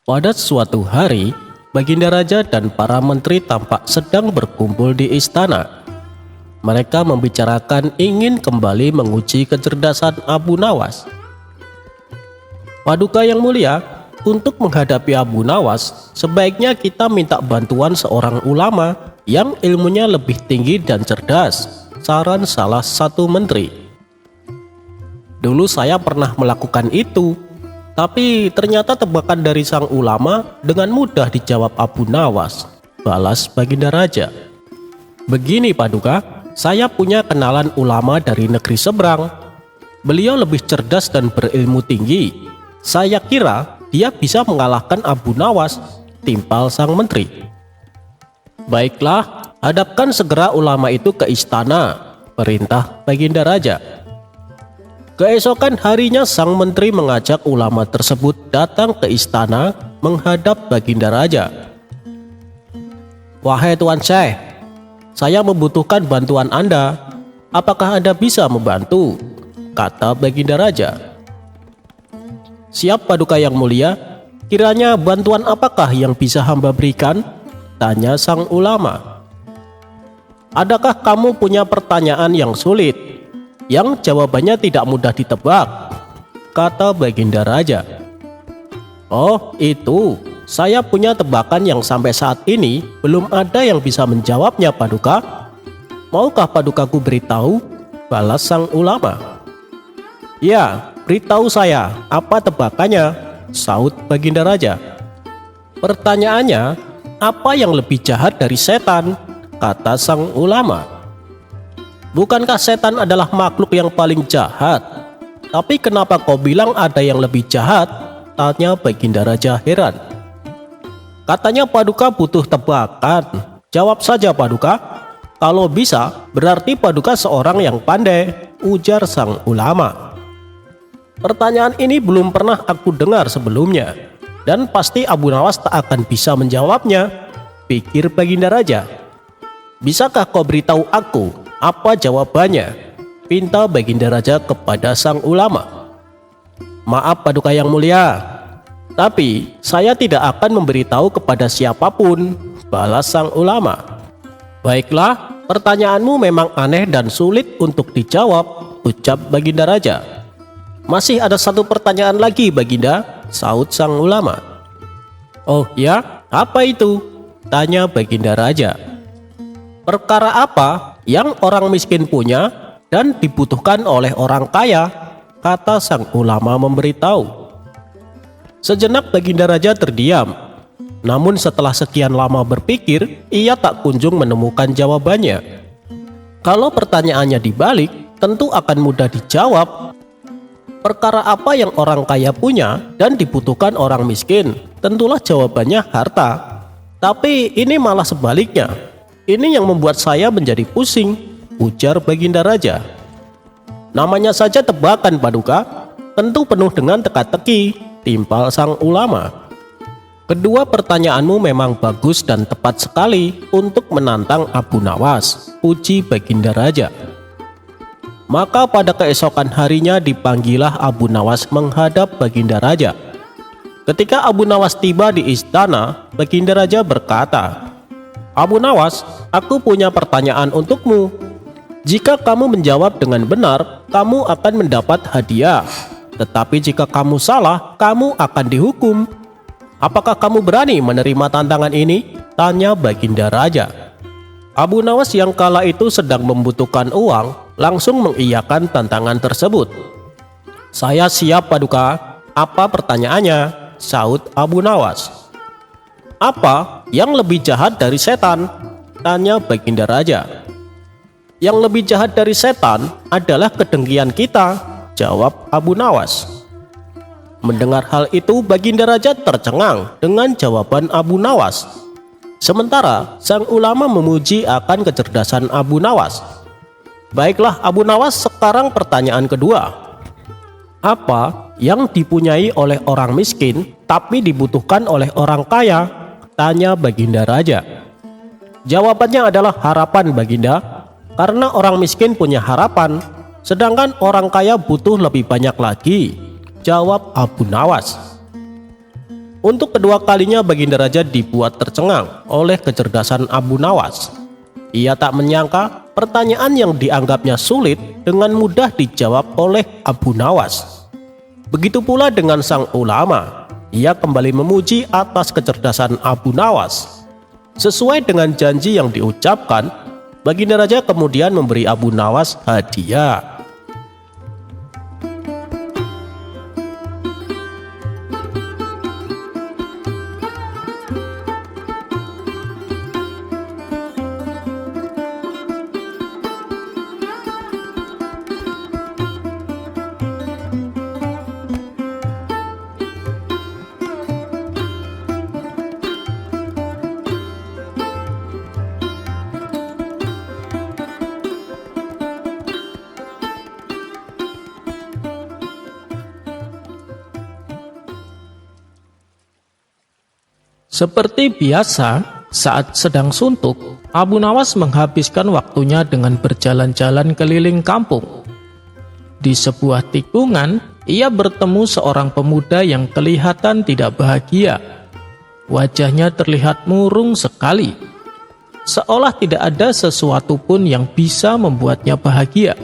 Pada suatu hari, Baginda Raja dan para menteri tampak sedang berkumpul di istana. Mereka membicarakan ingin kembali menguji kecerdasan Abu Nawas. "Paduka yang mulia, untuk menghadapi Abu Nawas, sebaiknya kita minta bantuan seorang ulama yang ilmunya lebih tinggi dan cerdas," saran salah satu menteri. "Dulu saya pernah melakukan itu, tapi ternyata tebakan dari sang ulama dengan mudah dijawab Abu Nawas," balas Baginda Raja. "Begini Paduka, saya punya kenalan ulama dari negeri seberang. Beliau lebih cerdas dan berilmu tinggi. Saya kira dia bisa mengalahkan Abu Nawas," timpal sang menteri. "Baiklah, hadapkan segera ulama itu ke istana," perintah Baginda Raja. Keesokan harinya sang menteri mengajak ulama tersebut datang ke istana menghadap Baginda Raja. "Wahai Tuan Syekh, saya membutuhkan bantuan Anda. Apakah Anda bisa membantu?" kata Baginda Raja. "Siap Paduka yang mulia, kiranya bantuan apakah yang bisa hamba berikan?" tanya sang ulama. "Adakah kamu punya pertanyaan yang sulit, yang jawabannya tidak mudah ditebak?" kata Baginda Raja. "Oh itu, saya punya tebakan yang sampai saat ini belum ada yang bisa menjawabnya Paduka. Maukah Padukaku beritahu?" balas sang ulama. "Ya, beritahu saya, apa tebakannya?" saut Baginda Raja. "Pertanyaannya, apa yang lebih jahat dari setan?" kata sang ulama. "Bukankah setan adalah makhluk yang paling jahat? Tapi kenapa kau bilang ada yang lebih jahat?" tanya Baginda Raja heran. "Katanya Paduka butuh tebakan. Jawab saja Paduka. Kalau bisa, berarti Paduka seorang yang pandai," ujar sang ulama. "Pertanyaan ini belum pernah aku dengar sebelumnya, dan pasti Abu Nawas tak akan bisa menjawabnya," pikir Baginda Raja. "Bisakah kau beritahu aku apa jawabannya?" pinta Baginda Raja kepada sang ulama. "Maaf Paduka yang mulia, tapi saya tidak akan memberitahu kepada siapapun," balas sang ulama. "Baiklah, pertanyaanmu memang aneh dan sulit untuk dijawab," ucap Baginda Raja. "Masih ada satu pertanyaan lagi Baginda," saut sang ulama. "Oh ya, apa itu?" tanya Baginda Raja. "Perkara apa yang orang miskin punya dan dibutuhkan oleh orang kaya?" kata sang ulama memberitahu. Sejenak Baginda Raja terdiam. Namun setelah sekian lama berpikir, ia tak kunjung menemukan jawabannya. Kalau pertanyaannya dibalik, tentu akan mudah dijawab. Perkara apa yang orang kaya punya dan dibutuhkan orang miskin? Tentulah jawabannya harta. Tapi ini malah sebaliknya. Ini yang membuat saya menjadi pusing, ujar Baginda Raja. "Namanya saja tebakan Paduka, tentu penuh dengan teka-teki," timpal sang ulama. "Kedua pertanyaanmu memang bagus dan tepat sekali untuk menantang Abu Nawas," puji Baginda Raja. Maka pada keesokan harinya dipanggillah Abu Nawas menghadap Baginda Raja. Ketika Abu Nawas tiba di istana, Baginda Raja berkata, "Abu Nawas, aku punya pertanyaan untukmu. Jika kamu menjawab dengan benar, kamu akan mendapat hadiah. Tetapi jika kamu salah, kamu akan dihukum. Apakah kamu berani menerima tantangan ini?" tanya Baginda Raja. Abu Nawas yang kala itu sedang membutuhkan uang, langsung mengiyakan tantangan tersebut. "Saya siap, Paduka. Apa pertanyaannya?" saut Abu Nawas. "Apa yang lebih jahat dari setan?" tanya Baginda Raja. "Yang lebih jahat dari setan adalah kedengkian kita," jawab Abu Nawas. Mendengar hal itu, Baginda Raja tercengang dengan jawaban Abu Nawas. Sementara sang ulama memuji akan kecerdasan Abu Nawas. "Baiklah Abu Nawas, sekarang pertanyaan kedua. Apa yang dipunyai oleh orang miskin tapi dibutuhkan oleh orang kaya?" tanya Baginda Raja. Jawabannya adalah harapan, Baginda. Karena orang miskin punya harapan, sedangkan orang kaya butuh lebih banyak lagi, jawab Abu Nawas. Untuk kedua kalinya Baginda Raja dibuat tercengang oleh kecerdasan Abu Nawas. Ia tak menyangka pertanyaan yang dianggapnya sulit dengan mudah dijawab oleh Abu Nawas. Begitu pula dengan sang ulama. Ia kembali memuji atas kecerdasan Abu Nawas. Sesuai dengan janji yang diucapkan, Baginda Raja kemudian memberi Abu Nawas hadiah. Seperti biasa, saat sedang suntuk, Abu Nawas menghabiskan waktunya dengan berjalan-jalan keliling kampung. Di sebuah tikungan, ia bertemu seorang pemuda yang kelihatan tidak bahagia. Wajahnya terlihat murung sekali, seolah tidak ada sesuatu pun yang bisa membuatnya bahagia.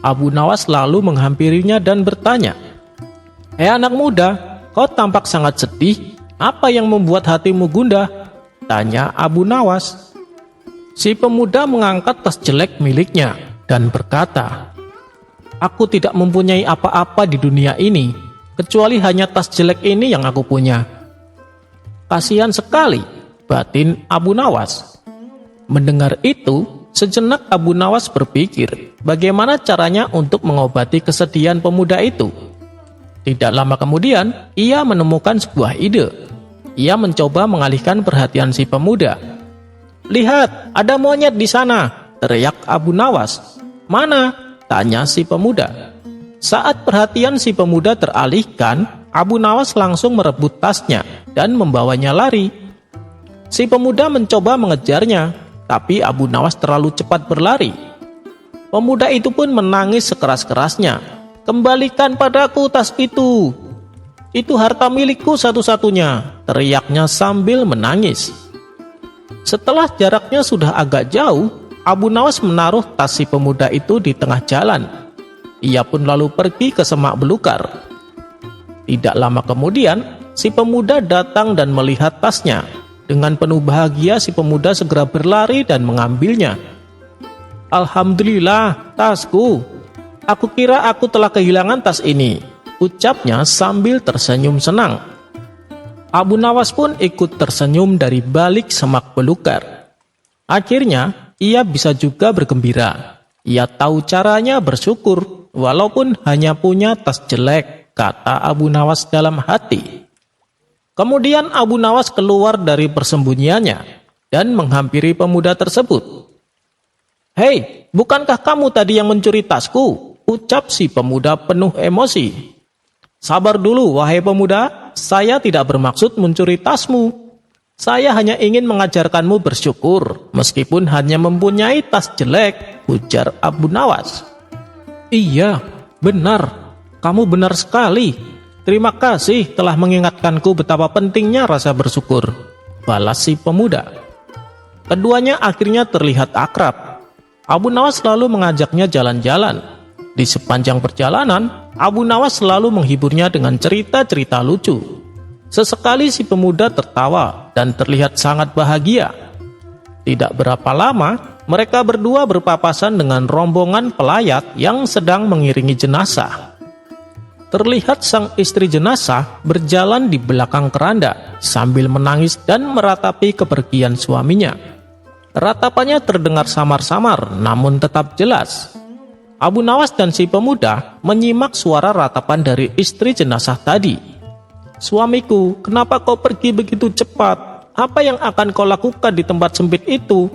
Abu Nawas lalu menghampirinya dan bertanya, "Hei anak muda, kau tampak sangat sedih. Apa yang membuat hatimu gundah?" tanya Abu Nawas. Si pemuda mengangkat tas jelek miliknya dan berkata, "Aku tidak mempunyai apa-apa di dunia ini, kecuali hanya tas jelek ini yang aku punya." Kasihan sekali, batin Abu Nawas. Mendengar itu, sejenak Abu Nawas berpikir bagaimana caranya untuk mengobati kesedihan pemuda itu. Tidak lama kemudian, ia menemukan sebuah ide. Ia mencoba mengalihkan perhatian si pemuda. "Lihat, ada monyet di sana!" teriak Abu Nawas. "Mana?" tanya si pemuda. Saat perhatian si pemuda teralihkan, Abu Nawas langsung merebut tasnya dan membawanya lari. Si pemuda mencoba mengejarnya, tapi Abu Nawas terlalu cepat berlari. Pemuda itu pun menangis sekeras-kerasnya. "Kembalikan padaku tas itu! Itu harta milikku satu-satunya!" teriaknya sambil menangis. Setelah jaraknya sudah agak jauh, Abu Nawas menaruh tas si pemuda itu di tengah jalan. Ia pun lalu pergi ke semak belukar. Tidak lama kemudian, si pemuda datang dan melihat tasnya. Dengan penuh bahagia si pemuda segera berlari dan mengambilnya. "Alhamdulillah, tasku! Aku kira aku telah kehilangan tas ini," ucapnya sambil tersenyum senang. Abu Nawas pun ikut tersenyum dari balik semak belukar. Akhirnya, ia bisa juga bergembira. Ia tahu caranya bersyukur, walaupun hanya punya tas jelek, kata Abu Nawas dalam hati. Kemudian Abu Nawas keluar dari persembunyiannya dan menghampiri pemuda tersebut. "Hei, bukankah kamu tadi yang mencuri tasku?" ucap si pemuda penuh emosi. "Sabar dulu, wahai pemuda, saya tidak bermaksud mencuri tasmu. Saya hanya ingin mengajarkanmu bersyukur, meskipun hanya mempunyai tas jelek," ujar Abu Nawas. "Iya, benar. Kamu benar sekali. Terima kasih telah mengingatkanku betapa pentingnya rasa bersyukur, balas si pemuda. Keduanya akhirnya terlihat akrab. Abu Nawas selalu mengajaknya jalan-jalan. Di sepanjang perjalanan, Abu Nawas selalu menghiburnya dengan cerita-cerita lucu. Sesekali si pemuda tertawa dan terlihat sangat bahagia. Tidak berapa lama, mereka berdua berpapasan dengan rombongan pelayat yang sedang mengiringi jenazah. Terlihat sang istri jenazah berjalan di belakang keranda sambil menangis dan meratapi kepergian suaminya. Ratapannya terdengar samar-samar namun tetap jelas. Abu Nawas dan si pemuda menyimak suara ratapan dari istri jenazah tadi. "Suamiku, kenapa kau pergi begitu cepat? Apa yang akan kau lakukan di tempat sempit itu?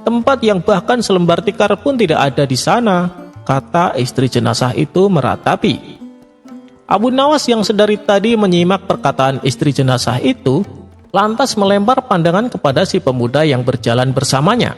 Tempat yang bahkan selembar tikar pun tidak ada di sana," kata istri jenazah itu meratapi. Abu Nawas yang sedari tadi menyimak perkataan istri jenazah itu, lantas melempar pandangan kepada si pemuda yang berjalan bersamanya.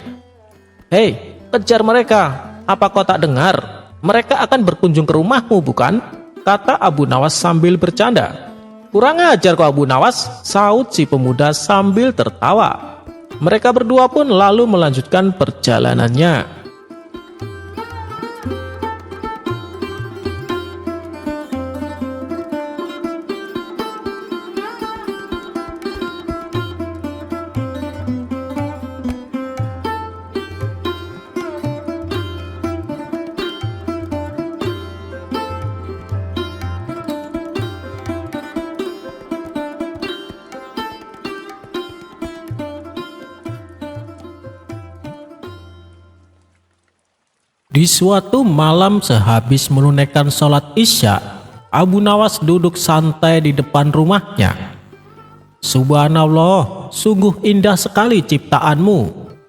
"Hei, kejar mereka. Apa kau tak dengar? Mereka akan berkunjung ke rumahmu, bukan?" kata Abu Nawas sambil bercanda. "Kurang ajar kau, Abu Nawas," saut si pemuda sambil tertawa. Mereka berdua pun lalu melanjutkan perjalanannya. Di suatu malam sehabis menunaikan sholat Isya, Abu Nawas duduk santai di depan rumahnya. "Subhanallah, sungguh indah sekali ciptaanmu,"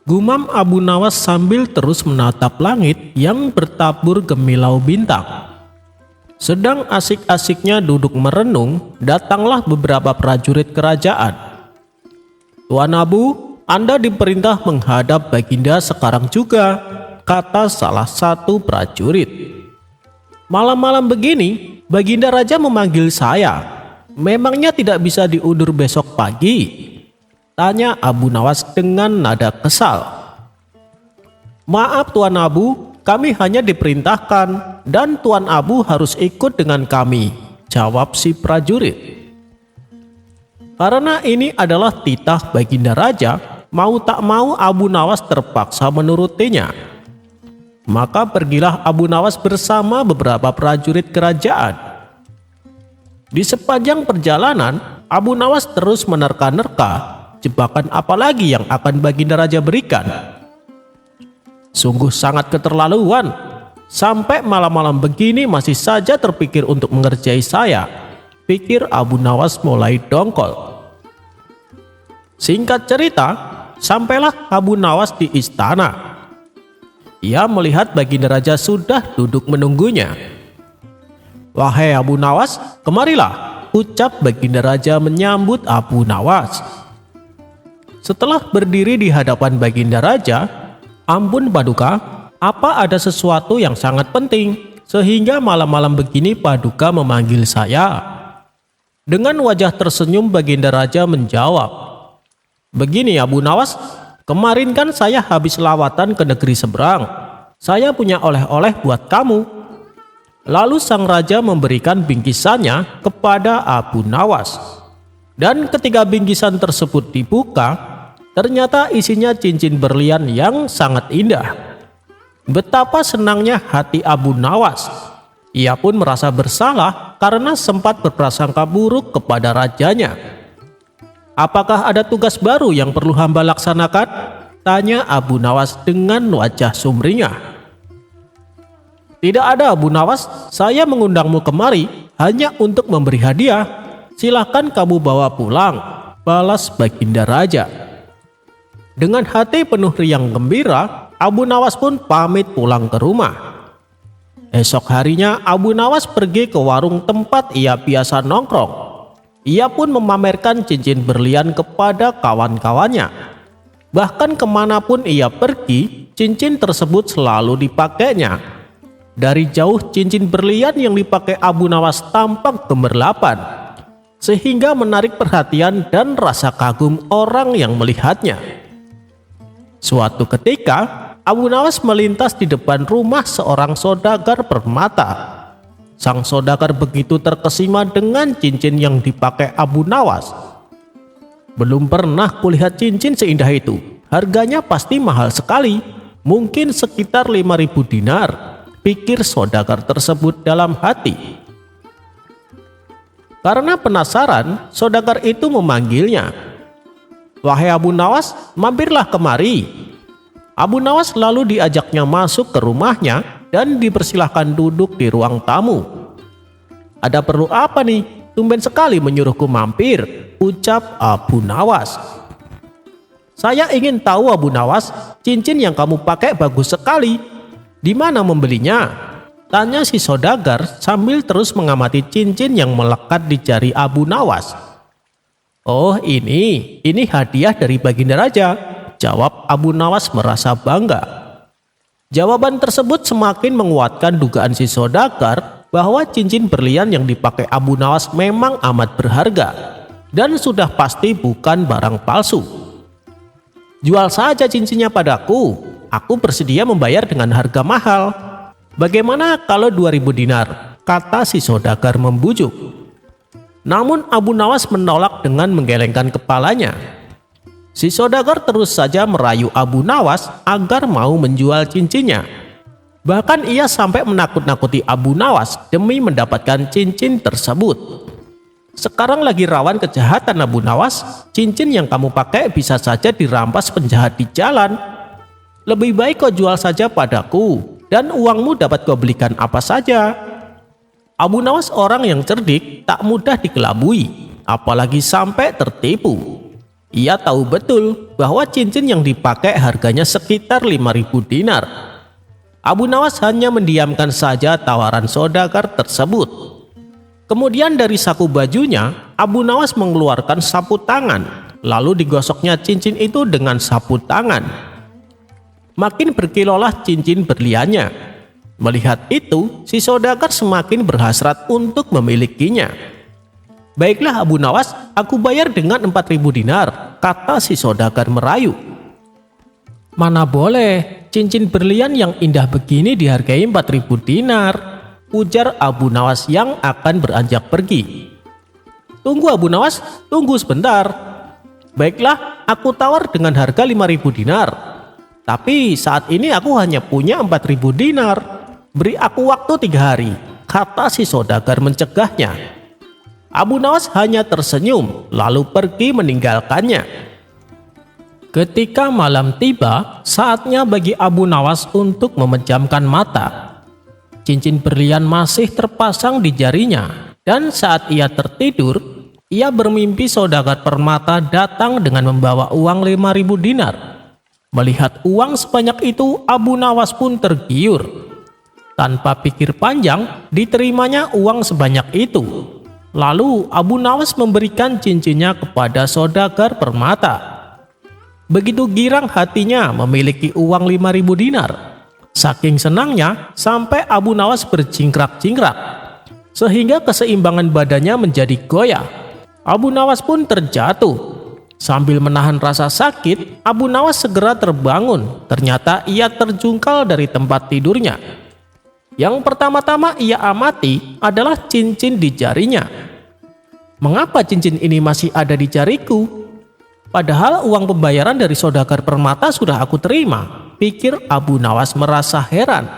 gumam Abu Nawas sambil terus menatap langit yang bertabur gemilau bintang. Sedang asik-asiknya duduk merenung, datanglah beberapa prajurit kerajaan. "Tuan Abu, Anda diperintah menghadap Baginda sekarang juga," kata salah satu prajurit. "Malam-malam begini, Baginda Raja memanggil saya. Memangnya tidak bisa diundur besok pagi?" tanya Abu Nawas dengan nada kesal. "Maaf Tuan Abu, kami hanya diperintahkan dan Tuan Abu harus ikut dengan kami," jawab si prajurit. Karena ini adalah titah Baginda Raja, mau tak mau Abu Nawas terpaksa menurutinya. Maka pergilah Abu Nawas bersama beberapa prajurit kerajaan. Di sepanjang perjalanan, Abu Nawas terus menerka-nerka jebakan apa lagi yang akan Baginda Raja berikan. Sungguh sangat keterlaluan, sampai malam-malam begini masih saja terpikir untuk mengerjai saya, pikir Abu Nawas mulai dongkol. Singkat cerita, sampailah Abu Nawas di istana. Ia melihat Baginda Raja sudah duduk menunggunya. "Wahai Abu Nawas, kemarilah," ucap Baginda Raja menyambut Abu Nawas. Setelah berdiri di hadapan Baginda Raja, "Ampun Paduka, apa ada sesuatu yang sangat penting sehingga malam-malam begini Paduka memanggil saya?" Dengan wajah tersenyum Baginda Raja menjawab, "Begini Abu Nawas, kemarin kan saya habis lawatan ke negeri seberang. Saya punya oleh-oleh buat kamu." Lalu sang raja memberikan bingkisannya kepada Abu Nawas. Dan ketika bingkisan tersebut dibuka, ternyata isinya cincin berlian yang sangat indah. Betapa senangnya hati Abu Nawas. Ia pun merasa bersalah karena sempat berprasangka buruk kepada rajanya. "Apakah ada tugas baru yang perlu hamba laksanakan?" tanya Abu Nawas dengan wajah sumringah. "Tidak ada Abu Nawas, saya mengundangmu kemari hanya untuk memberi hadiah. Silahkan kamu bawa pulang," balas Baginda Raja. Dengan hati penuh riang gembira, Abu Nawas pun pamit pulang ke rumah. Esok harinya Abu Nawas pergi ke warung tempat ia biasa nongkrong. Ia pun memamerkan cincin berlian kepada kawan-kawannya. Bahkan kemanapun ia pergi, cincin tersebut selalu dipakainya. Dari jauh cincin berlian yang dipakai Abu Nawas tampak gemerlapan, sehingga menarik perhatian dan rasa kagum orang yang melihatnya. Suatu ketika, Abu Nawas melintas di depan rumah seorang saudagar permata. Sang saudagar begitu terkesima dengan cincin yang dipakai Abu Nawas. Belum pernah kulihat cincin seindah itu. Harganya pasti mahal sekali, mungkin sekitar 5.000 dinar, pikir saudagar tersebut dalam hati. Karena penasaran, saudagar itu memanggilnya. "Wahai Abu Nawas, mampirlah kemari." Abu Nawas lalu diajaknya masuk ke rumahnya dan dipersilahkan duduk di ruang tamu. "Ada perlu apa nih? Tumben sekali menyuruhku mampir," ucap Abu Nawas. "Saya ingin tahu Abu Nawas, cincin yang kamu pakai bagus sekali. Di mana membelinya?" tanya si saudagar sambil terus mengamati cincin yang melekat di jari Abu Nawas. "Oh ini hadiah dari Baginda Raja," jawab Abu Nawas merasa bangga. Jawaban tersebut semakin menguatkan dugaan si saudagar bahwa cincin berlian yang dipakai Abu Nawas memang amat berharga dan sudah pasti bukan barang palsu. "Jual saja cincinnya padaku, aku bersedia membayar dengan harga mahal. Bagaimana kalau 2.000 dinar?" kata si saudagar membujuk. Namun Abu Nawas menolak dengan menggelengkan kepalanya. Si saudagar terus saja merayu Abu Nawas agar mau menjual cincinnya. Bahkan ia sampai menakut-nakuti Abu Nawas demi mendapatkan cincin tersebut. "Sekarang lagi rawan kejahatan Abu Nawas, cincin yang kamu pakai bisa saja dirampas penjahat di jalan. Lebih baik kau jual saja padaku, dan uangmu dapat kau belikan apa saja." Abu Nawas orang yang cerdik, tak mudah dikelabui, apalagi sampai tertipu. Ia tahu betul bahwa cincin yang dipakai harganya sekitar 5.000 dinar. Abu Nawas hanya mendiamkan saja tawaran saudagar tersebut. Kemudian dari saku bajunya, Abu Nawas mengeluarkan sapu tangan, lalu digosoknya cincin itu dengan sapu tangan. Makin berkilolah cincin berliannya. Melihat itu, si saudagar semakin berhasrat untuk memilikinya. "Baiklah Abu Nawas, aku bayar dengan 4.000 dinar, kata si saudagar merayu. "Mana boleh, cincin berlian yang indah begini dihargai 4.000 dinar, ujar Abu Nawas yang akan beranjak pergi. "Tunggu Abu Nawas, tunggu sebentar." "Baiklah, aku tawar dengan harga 5.000 dinar. Tapi saat ini aku hanya punya 4.000 dinar. Beri aku waktu 3 hari, kata si saudagar mencegahnya. Abu Nawas hanya tersenyum lalu pergi meninggalkannya. Ketika malam tiba, saatnya bagi Abu Nawas untuk memejamkan mata. Cincin berlian masih terpasang di jarinya, dan saat ia tertidur, ia bermimpi saudagar permata datang dengan membawa uang 5.000 dinar. Melihat uang sebanyak itu, Abu Nawas pun tergiur. Tanpa pikir panjang, diterimanya uang sebanyak itu. Lalu Abu Nawas memberikan cincinnya kepada saudagar permata. Begitu girang hatinya memiliki uang 5.000 dinar. Saking senangnya sampai Abu Nawas bercingkrak-cingkrak, sehingga keseimbangan badannya menjadi goyah. Abu Nawas pun terjatuh. Sambil menahan rasa sakit, Abu Nawas segera terbangun. Ternyata ia terjungkal dari tempat tidurnya. Yang pertama-tama ia amati adalah cincin di jarinya. Mengapa cincin ini masih ada di jariku? Padahal uang pembayaran dari saudagar permata sudah aku terima, pikir Abu Nawas merasa heran.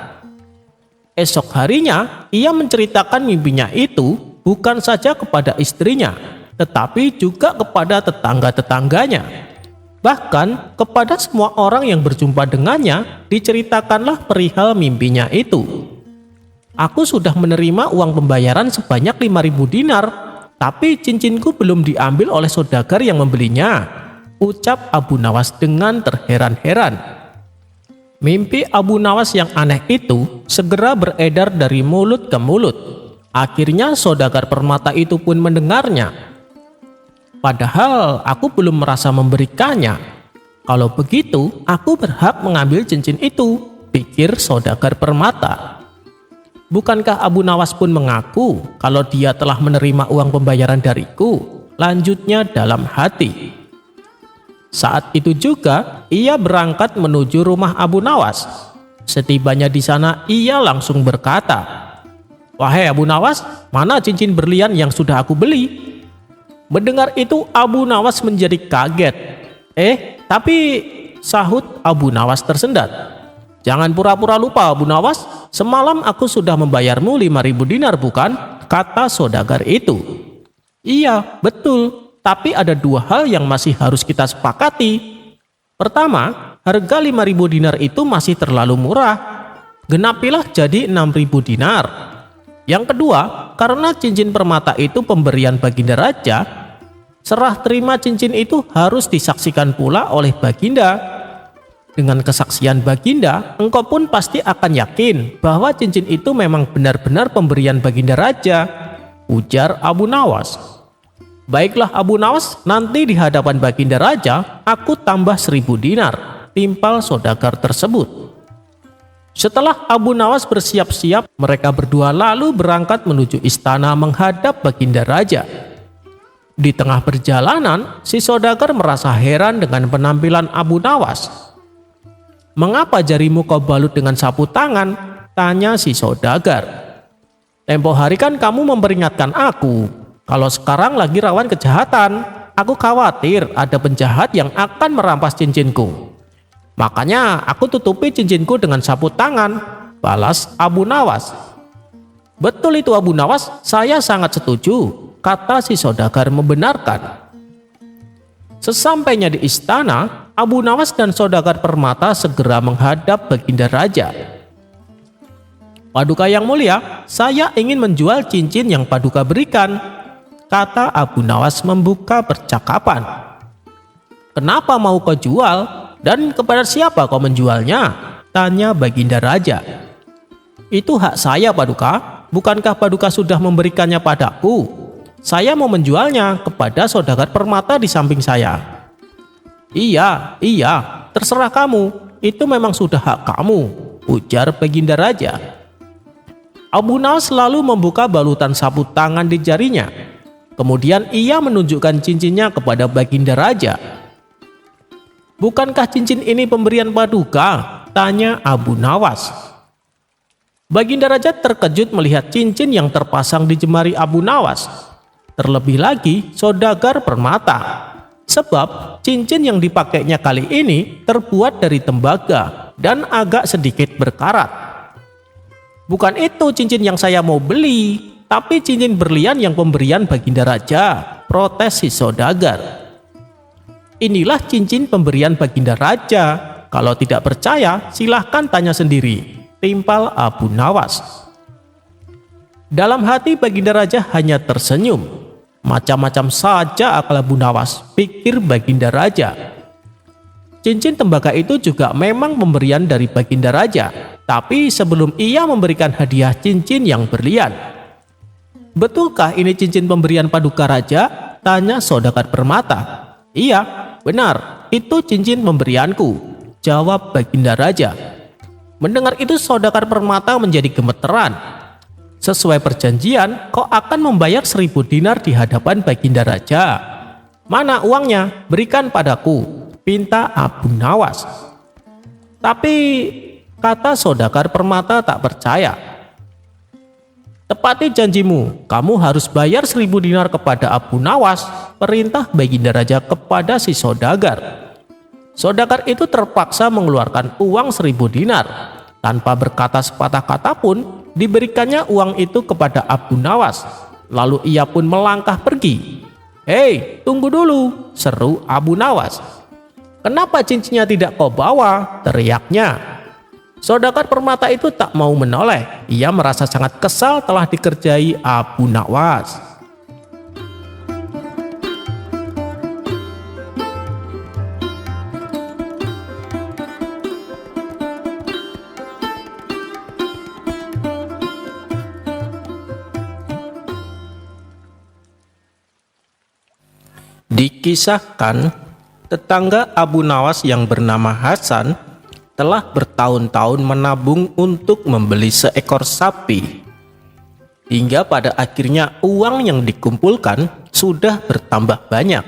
Esok harinya ia menceritakan mimpinya itu bukan saja kepada istrinya, tetapi juga kepada tetangga-tetangganya. Bahkan kepada semua orang yang berjumpa dengannya diceritakanlah perihal mimpinya itu. Aku sudah menerima uang pembayaran sebanyak 5.000 dinar, tapi cincinku belum diambil oleh saudagar yang membelinya, ucap Abu Nawas dengan terheran-heran. Mimpi Abu Nawas yang aneh itu segera beredar dari mulut ke mulut. Akhirnya saudagar permata itu pun mendengarnya. Padahal aku belum merasa memberikannya. Kalau begitu, aku berhak mengambil cincin itu, pikir saudagar permata. Bukankah Abu Nawas pun mengaku kalau dia telah menerima uang pembayaran dariku? Lanjutnya dalam hati. Saat itu juga ia berangkat menuju rumah Abu Nawas. Setibanya di sana ia langsung berkata, "Wahai Abu Nawas, mana cincin berlian yang sudah aku beli?" Mendengar itu Abu Nawas menjadi kaget. Tapi sahut Abu Nawas tersendat. "Jangan pura-pura lupa Abu Nawas, semalam aku sudah membayarmu 5.000 dinar bukan?" kata saudagar itu. "Iya, betul, tapi ada 2 hal yang masih harus kita sepakati. Pertama, harga 5.000 dinar itu masih terlalu murah. Genapilah jadi 6.000 dinar. Yang kedua, karena cincin permata itu pemberian Baginda Raja, serah terima cincin itu harus disaksikan pula oleh Baginda. Dengan kesaksian Baginda, engkau pun pasti akan yakin bahwa cincin itu memang benar-benar pemberian Baginda Raja," ujar Abu Nawas. "Baiklah Abu Nawas, nanti di hadapan Baginda Raja aku tambah 1.000 dinar," timpal saudagar tersebut. Setelah Abu Nawas bersiap-siap, mereka berdua lalu berangkat menuju istana menghadap Baginda Raja. Di tengah perjalanan, si saudagar merasa heran dengan penampilan Abu Nawas. "Mengapa jarimu kau balut dengan sapu tangan?" tanya si saudagar. "Tempo hari kan kamu memperingatkan aku kalau sekarang lagi rawan kejahatan. Aku khawatir ada penjahat yang akan merampas cincinku. Makanya aku tutupi cincinku dengan sapu tangan," balas Abu Nawas. "Betul itu Abu Nawas, saya sangat setuju," kata si saudagar membenarkan. Sesampainya di istana, Abu Nawas dan saudagar permata segera menghadap Baginda Raja. "Paduka yang mulia, saya ingin menjual cincin yang Paduka berikan," kata Abu Nawas membuka percakapan. "Kenapa mau kau jual dan kepada siapa kau menjualnya?" tanya Baginda Raja. "Itu hak saya Paduka, bukankah Paduka sudah memberikannya padaku? Saya mau menjualnya kepada saudagar permata di samping saya." Iya, terserah kamu, itu memang sudah hak kamu," ujar Baginda Raja. Abu Nawas lalu membuka balutan sapu tangan di jarinya. Kemudian ia menunjukkan cincinnya kepada Baginda Raja. "Bukankah cincin ini pemberian Paduka?" tanya Abu Nawas. Baginda Raja terkejut melihat cincin yang terpasang di jemari Abu Nawas. Terlebih lagi saudagar permata, sebab cincin yang dipakainya kali ini terbuat dari tembaga dan agak sedikit berkarat. "Bukan itu cincin yang saya mau beli, tapi cincin berlian yang pemberian Baginda Raja," protes si saudagar. "Inilah cincin pemberian Baginda Raja, kalau tidak percaya silahkan tanya sendiri," timpal Abu Nawas. Dalam hati Baginda Raja hanya tersenyum. Macam-macam saja akal Abu Nawas, pikir Baginda Raja. Cincin tembaga itu juga memang pemberian dari Baginda Raja, tapi sebelum ia memberikan hadiah cincin yang berlian. "Betulkah ini cincin pemberian Paduka Raja?" tanya saudagar permata. "Iya, benar, itu cincin pemberianku," jawab Baginda Raja. Mendengar itu saudagar permata menjadi gemeteran. "Sesuai perjanjian, kau akan membayar 1.000 dinar di hadapan Baginda Raja. Mana uangnya? Berikan padaku," pinta Abu Nawas. Tapi kata saudagar permata tak percaya. "Tepati janjimu, kamu harus bayar 1.000 dinar kepada Abu Nawas," perintah Baginda Raja kepada si saudagar. Saudagar itu terpaksa mengeluarkan uang 1.000 dinar. Tanpa berkata sepatah kata pun, diberikannya uang itu kepada Abu Nawas. Lalu ia pun melangkah pergi. "Hei, tunggu dulu," seru Abu Nawas. "Kenapa cincinnya tidak kau bawa?" teriaknya. Saudagar permata itu tak mau menoleh. Ia merasa sangat kesal telah dikerjai Abu Nawas. Dikisahkan, tetangga Abu Nawas yang bernama Hasan telah bertahun-tahun menabung untuk membeli seekor sapi. hingga pada akhirnya uang yang dikumpulkan sudah bertambah banyak.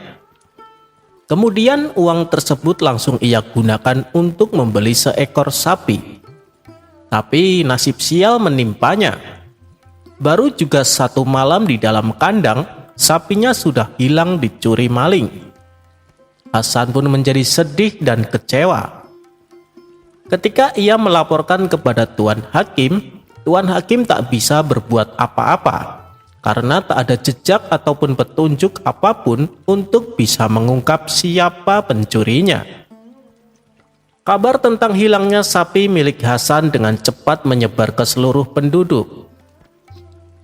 Kemudian uang tersebut langsung ia gunakan untuk membeli seekor sapi. Tapi nasib sial menimpanya. Baru juga 1 malam di dalam kandang, sapinya sudah hilang dicuri maling. Hasan pun menjadi sedih dan kecewa. Ketika ia melaporkan kepada Tuan Hakim tak bisa berbuat apa-apa karena tak ada jejak ataupun petunjuk apapun untuk bisa mengungkap siapa pencurinya. Kabar tentang hilangnya sapi milik Hasan dengan cepat menyebar ke seluruh penduduk.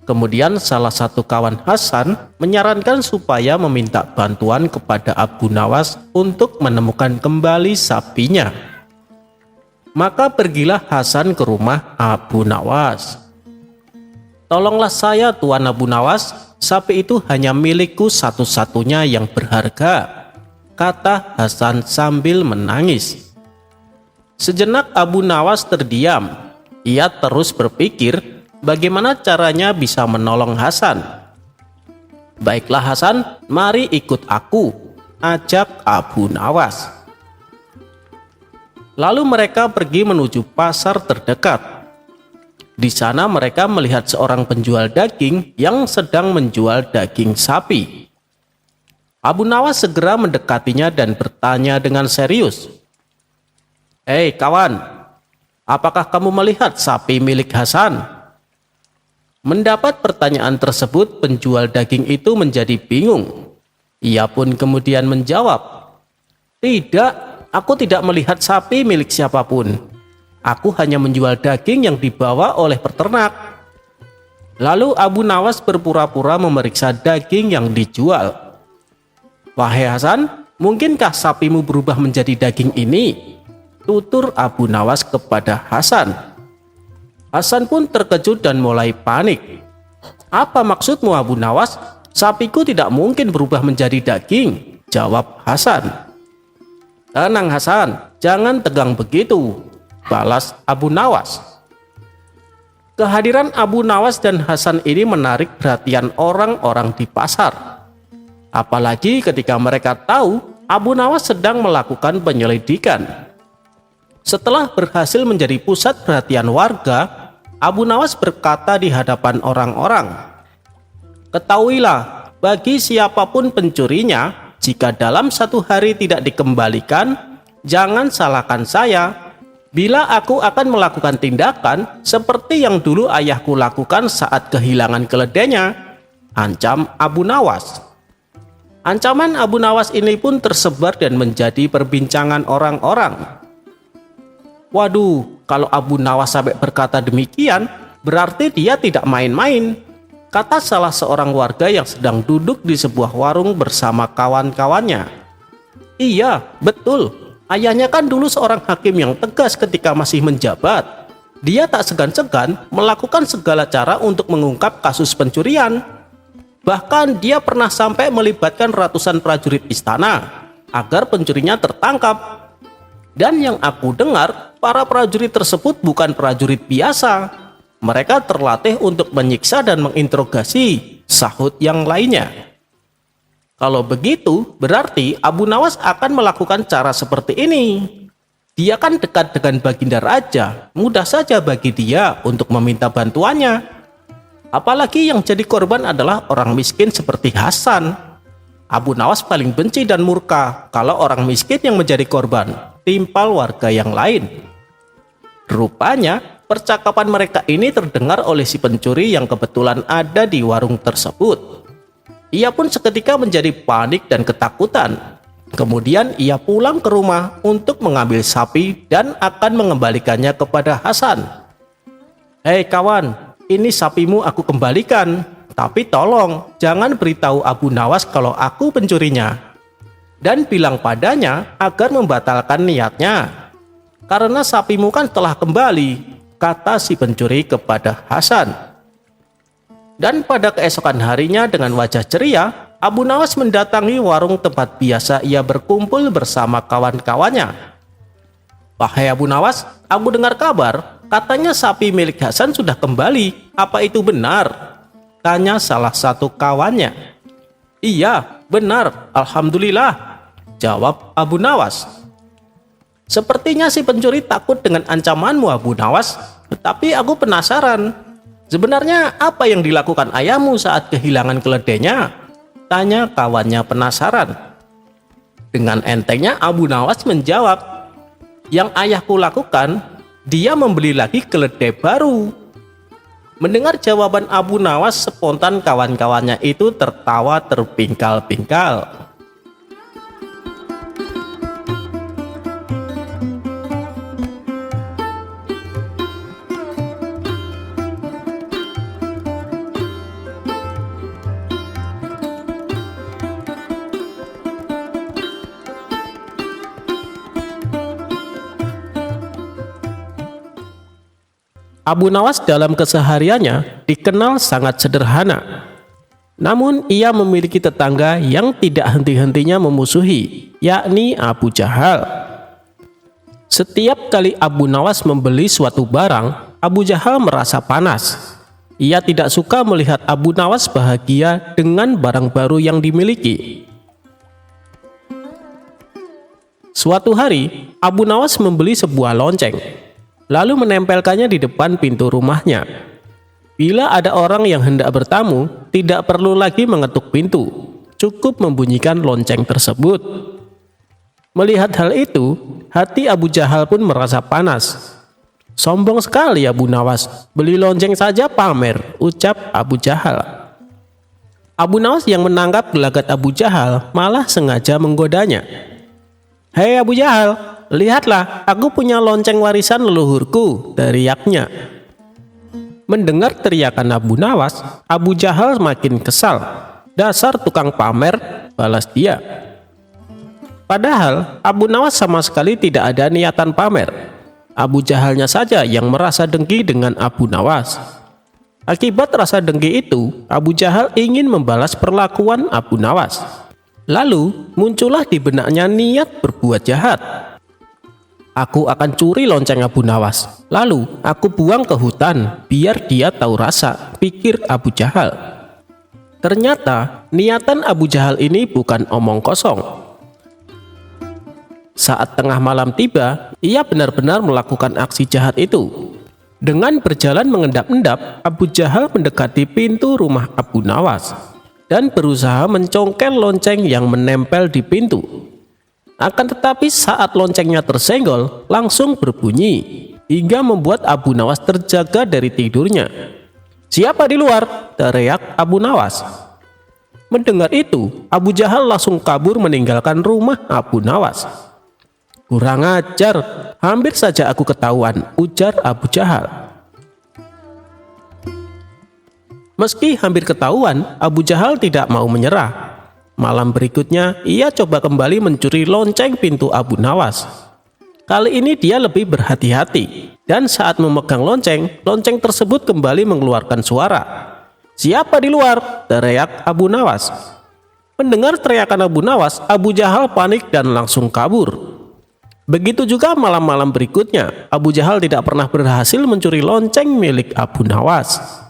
Kemudian salah satu kawan Hasan menyarankan supaya meminta bantuan kepada Abu Nawas untuk menemukan kembali sapinya. Maka pergilah Hasan ke rumah Abu Nawas. "Tolonglah saya, Tuan Abu Nawas, sapi itu hanya milikku satu-satunya yang berharga," kata Hasan sambil menangis. Sejenak Abu Nawas terdiam. Ia terus berpikir bagaimana caranya bisa menolong Hasan. "Baiklah Hasan, mari ikut aku," ajak Abu Nawas. Lalu mereka pergi menuju pasar terdekat. Di sana mereka melihat seorang penjual daging yang sedang menjual daging sapi. Abu Nawas segera mendekatinya dan bertanya dengan serius, "Hei kawan, apakah kamu melihat sapi milik Hasan?" Mendapat pertanyaan tersebut, penjual daging itu menjadi bingung. Ia pun kemudian menjawab, "Tidak, aku tidak melihat sapi milik siapapun. Aku hanya menjual daging yang dibawa oleh peternak." Lalu Abu Nawas berpura-pura memeriksa daging yang dijual. "Wahai Hasan, mungkinkah sapimu berubah menjadi daging ini?" tutur Abu Nawas kepada Hasan. Hasan pun terkejut dan mulai panik. "Apa maksudmu Abu Nawas? Sapiku tidak mungkin berubah menjadi daging," jawab Hasan. "Tenang Hasan, jangan tegang begitu," balas Abu Nawas. Kehadiran Abu Nawas dan Hasan ini menarik perhatian orang-orang di pasar. Apalagi ketika mereka tahu Abu Nawas sedang melakukan penyelidikan. Setelah berhasil menjadi pusat perhatian warga, Abu Nawas berkata di hadapan orang-orang, "Ketahuilah, bagi siapapun pencurinya, jika dalam 1 hari tidak dikembalikan, jangan salahkan saya. Bila aku akan melakukan tindakan seperti yang dulu ayahku lakukan saat kehilangan keledainya," ancam Abu Nawas. Ancaman Abu Nawas ini pun tersebar dan menjadi perbincangan orang-orang. "Waduh, kalau Abu Nawas sampai berkata demikian, berarti dia tidak main-main," kata salah seorang warga yang sedang duduk di sebuah warung bersama kawan-kawannya. "Iya, betul. Ayahnya kan dulu seorang hakim yang tegas ketika masih menjabat. Dia tak segan-segan melakukan segala cara untuk mengungkap kasus pencurian. Bahkan dia pernah sampai melibatkan ratusan prajurit istana agar pencurinya tertangkap. Dan yang aku dengar, para prajurit tersebut bukan prajurit biasa. Mereka terlatih untuk menyiksa dan menginterogasi," sahut yang lainnya. "Kalau begitu, berarti Abu Nawas akan melakukan cara seperti ini. Dia kan dekat dengan Baginda Raja, mudah saja bagi dia untuk meminta bantuannya. Apalagi yang jadi korban adalah orang miskin seperti Hasan. Abu Nawas paling benci dan murka kalau orang miskin yang menjadi korban, timpal warga yang lain." Rupanya, percakapan mereka ini terdengar oleh si pencuri yang kebetulan ada di warung tersebut. Ia pun seketika menjadi panik dan ketakutan. Kemudian ia pulang ke rumah untuk mengambil sapi dan akan mengembalikannya kepada Hasan. "Hei kawan, ini sapimu aku kembalikan. Tapi tolong, jangan beritahu Abu Nawas kalau aku pencurinya. Dan bilang padanya agar membatalkan niatnya. Karena sapimu kan telah kembali," kata si pencuri kepada Hasan. Dan pada keesokan harinya dengan wajah ceria, Abu Nawas mendatangi warung tempat biasa ia berkumpul bersama kawan-kawannya. "Wahai Abu Nawas, aku dengar kabar, katanya sapi milik Hasan sudah kembali. Apa itu benar?" Tanya salah satu kawannya. Iya, benar, alhamdulillah, jawab Abu Nawas. Sepertinya si pencuri takut dengan ancamanmu, Abu Nawas. Tetapi aku penasaran, sebenarnya apa yang dilakukan ayahmu saat kehilangan keledainya? Tanya kawannya penasaran. Dengan entengnya Abu Nawas menjawab, yang ayahku lakukan, dia membeli lagi keledai baru. Mendengar jawaban Abu Nawas, spontan kawan-kawannya itu tertawa terpingkal-pingkal. Abu Nawas dalam kesehariannya dikenal sangat sederhana. Namun ia memiliki tetangga yang tidak henti-hentinya memusuhi, yakni Abu Jahal. Setiap kali Abu Nawas membeli suatu barang, Abu Jahal merasa panas. Ia tidak suka melihat Abu Nawas bahagia dengan barang baru yang dimiliki. Suatu hari, Abu Nawas membeli sebuah lonceng, lalu menempelkannya di depan pintu rumahnya. Bila ada orang yang hendak bertamu, tidak perlu lagi mengetuk pintu, cukup membunyikan lonceng tersebut. Melihat hal itu, hati Abu Jahal pun merasa panas. Sombong sekali Abu Nawas, beli lonceng saja pamer, ucap Abu Jahal. Abu Nawas yang menangkap gelagat Abu Jahal malah sengaja menggodanya. Hei Abu Jahal, lihatlah, aku punya lonceng warisan leluhurku, teriaknya. Mendengar teriakan Abu Nawas, Abu Jahal makin kesal. Dasar tukang pamer, balas dia. Padahal Abu Nawas sama sekali tidak ada niatan pamer. Abu Jahalnya saja yang merasa dengki dengan Abu Nawas. Akibat rasa dengki itu, Abu Jahal ingin membalas perlakuan Abu Nawas. Lalu muncullah di benaknya niat berbuat jahat. Aku akan curi lonceng Abu Nawas, lalu aku buang ke hutan biar dia tahu rasa, pikir Abu Jahal. Ternyata niatan Abu Jahal ini bukan omong kosong. Saat tengah malam tiba, ia benar-benar melakukan aksi jahat itu. Dengan berjalan mengendap-endap, Abu Jahal mendekati pintu rumah Abu Nawas dan berusaha mencongkel lonceng yang menempel di pintu. Akan tetapi saat loncengnya tersenggol, langsung berbunyi hingga membuat Abu Nawas terjaga dari tidurnya. Siapa di luar? Teriak Abu Nawas. Mendengar itu, Abu Jahal langsung kabur meninggalkan rumah Abu Nawas. Kurang ajar, hampir saja aku ketahuan, ujar Abu Jahal. Meski hampir ketahuan, Abu Jahal tidak mau menyerah. Malam berikutnya, ia coba kembali mencuri lonceng pintu Abu Nawas. Kali ini dia lebih berhati-hati, dan saat memegang lonceng, lonceng tersebut kembali mengeluarkan suara. Siapa di luar? Teriak Abu Nawas. Mendengar teriakan Abu Nawas, Abu Jahal panik dan langsung kabur. Begitu juga malam-malam berikutnya, Abu Jahal tidak pernah berhasil mencuri lonceng milik Abu Nawas.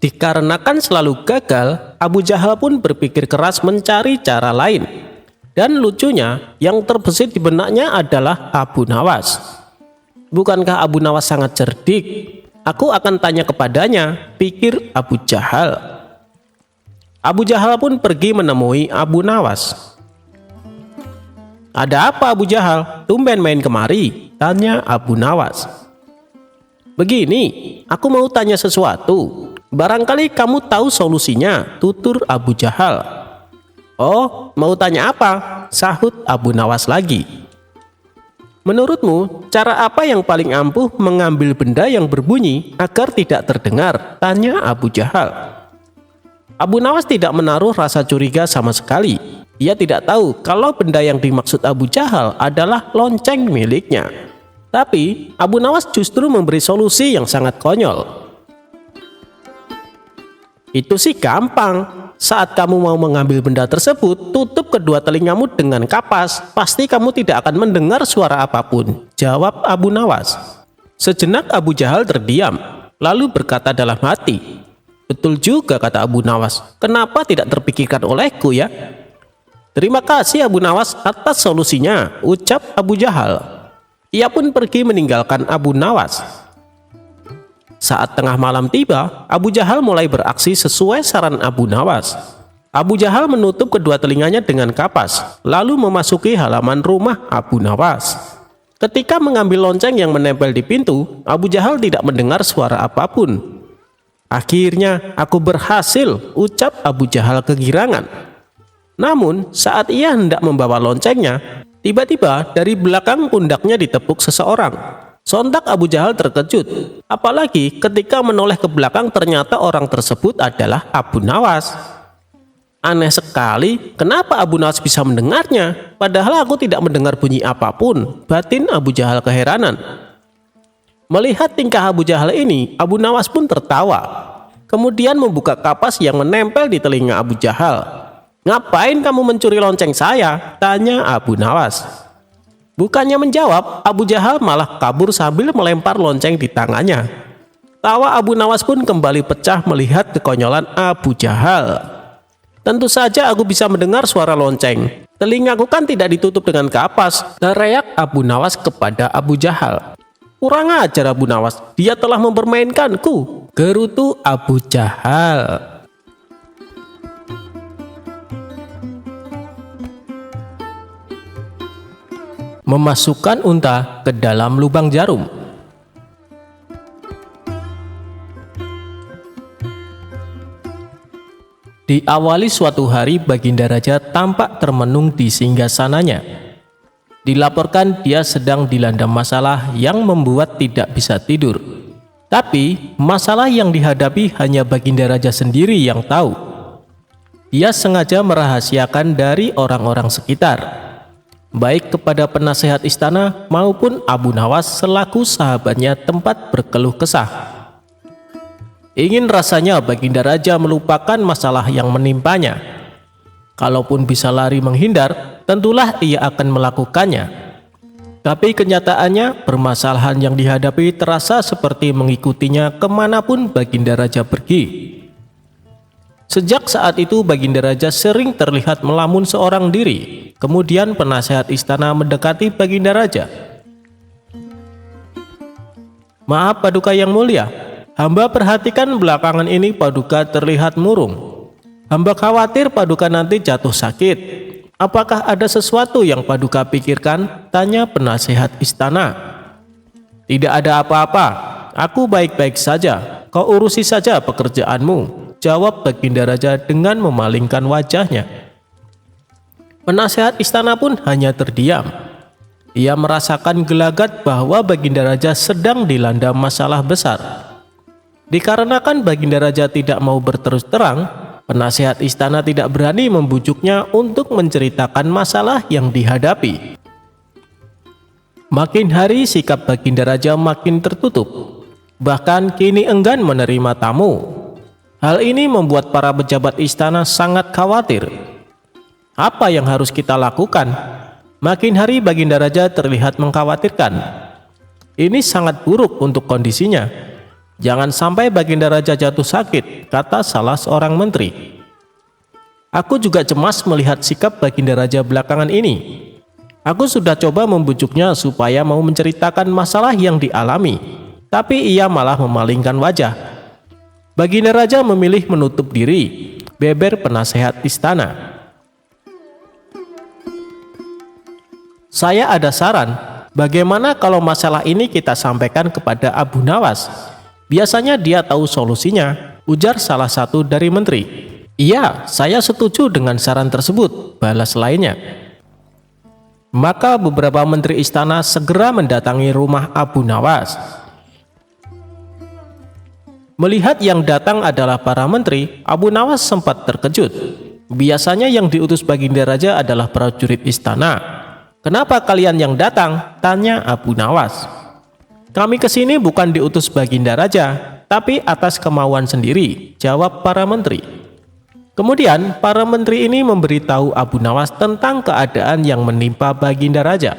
Dikarenakan selalu gagal, Abu Jahal pun berpikir keras mencari cara lain. Dan lucunya, yang terbesit di benaknya adalah Abu Nawas. Bukankah Abu Nawas sangat cerdik? Aku akan tanya kepadanya, pikir Abu Jahal. Abu Jahal pun pergi menemui Abu Nawas. Ada apa Abu Jahal? Tumben main kemari, tanya Abu Nawas. Begini, aku mau tanya sesuatu. Barangkali kamu tahu solusinya, tutur Abu Jahal. Oh, mau tanya apa? Sahut Abu Nawas lagi. Menurutmu, cara apa yang paling ampuh mengambil benda yang berbunyi agar tidak terdengar? Tanya Abu Jahal. Abu Nawas tidak menaruh rasa curiga sama sekali. Ia tidak tahu kalau benda yang dimaksud Abu Jahal adalah lonceng miliknya. Tapi Abu Nawas justru memberi solusi yang sangat konyol. Itu sih gampang. Saat kamu mau mengambil benda tersebut, tutup kedua telingamu dengan kapas. Pasti kamu tidak akan mendengar suara apapun, jawab Abu Nawas. Sejenak Abu Jahal terdiam. lalu berkata dalam hati, "Betul juga kata Abu Nawas, kenapa tidak terpikirkan olehku ya?" "Terima kasih Abu Nawas atas solusinya," ucap Abu Jahal. Ia pun pergi meninggalkan Abu Nawas. Saat tengah malam tiba, Abu Jahal mulai beraksi sesuai saran Abu Nawas. Abu Jahal menutup kedua telinganya dengan kapas, lalu memasuki halaman rumah Abu Nawas. Ketika mengambil lonceng yang menempel di pintu, Abu Jahal tidak mendengar suara apapun. "Akhirnya aku berhasil," ucap Abu Jahal kegirangan. Namun saat ia hendak membawa loncengnya, tiba-tiba dari belakang pundaknya ditepuk seseorang. Sontak Abu Jahal terkejut, apalagi ketika menoleh ke belakang ternyata orang tersebut adalah Abu Nawas. "Aneh sekali, kenapa Abu Nawas bisa mendengarnya? Padahal aku tidak mendengar bunyi apapun," batin Abu Jahal keheranan. Melihat tingkah Abu Jahal ini, Abu Nawas pun tertawa. Kemudian membuka kapas yang menempel di telinga Abu Jahal. "Ngapain kamu mencuri lonceng saya?" tanya Abu Nawas. Bukannya menjawab, Abu Jahal malah kabur sambil melempar lonceng di tangannya. Tawa Abu Nawas pun kembali pecah melihat kekonyolan Abu Jahal. "Tentu saja aku bisa mendengar suara lonceng. Telingaku kan tidak ditutup dengan kapas," teriak Abu Nawas kepada Abu Jahal. "Kurang ajar Abu Nawas, dia telah mempermainkanku," gerutu Abu Jahal. Memasukkan unta ke dalam lubang jarum. Diawali suatu hari, Baginda Raja tampak termenung di singgasananya. Dilaporkan dia sedang dilanda masalah yang membuat tidak bisa tidur. Tapi masalah yang dihadapi hanya Baginda Raja sendiri yang tahu. Ia sengaja merahasiakan dari orang-orang sekitar, baik kepada penasehat istana maupun Abu Nawas selaku sahabatnya tempat berkeluh kesah. Ingin rasanya Baginda Raja melupakan masalah yang menimpanya. Kalaupun bisa lari menghindar, tentulah ia akan melakukannya. Tapi kenyataannya, permasalahan yang dihadapi terasa seperti mengikutinya kemanapun Baginda Raja pergi. Sejak saat itu Baginda Raja sering terlihat melamun seorang diri. Kemudian penasehat istana mendekati Baginda Raja. "Maaf Paduka yang mulia, hamba perhatikan belakangan ini Paduka terlihat murung. Hamba khawatir Paduka nanti jatuh sakit. Apakah ada sesuatu yang Paduka pikirkan?" tanya penasehat istana. "Tidak ada apa-apa, aku baik-baik saja. Kau urusi saja pekerjaanmu," jawab Baginda Raja dengan memalingkan wajahnya. Penasehat istana pun hanya terdiam. Ia merasakan gelagat bahwa Baginda Raja sedang dilanda masalah besar. Dikarenakan Baginda Raja tidak mau berterus terang, penasehat istana tidak berani membujuknya untuk menceritakan masalah yang dihadapi. Makin hari sikap Baginda Raja makin tertutup, bahkan kini enggan menerima tamu. Hal ini membuat para pejabat istana sangat khawatir. Apa yang harus kita lakukan? Makin hari Baginda Raja terlihat mengkhawatirkan. Ini sangat buruk untuk kondisinya. Jangan sampai Baginda Raja jatuh sakit, kata salah seorang menteri. Aku juga cemas melihat sikap Baginda Raja belakangan ini. Aku sudah coba membujuknya supaya mau menceritakan masalah yang dialami, tapi ia malah memalingkan wajah. Baginda Raja memilih menutup diri, beber penasehat istana. Saya ada saran, bagaimana kalau masalah ini kita sampaikan kepada Abu Nawas? Biasanya dia tahu solusinya, ujar salah satu dari menteri. Iya, saya setuju dengan saran tersebut, balas lainnya. Maka beberapa menteri istana segera mendatangi rumah Abu Nawas. Melihat yang datang adalah para menteri, Abu Nawas sempat terkejut. Biasanya yang diutus Baginda Raja adalah prajurit istana. Kenapa kalian yang datang? Tanya Abu Nawas. Kami kesini bukan diutus Baginda Raja, tapi atas kemauan sendiri, jawab para menteri. Kemudian para menteri ini memberitahu Abu Nawas tentang keadaan yang menimpa Baginda Raja.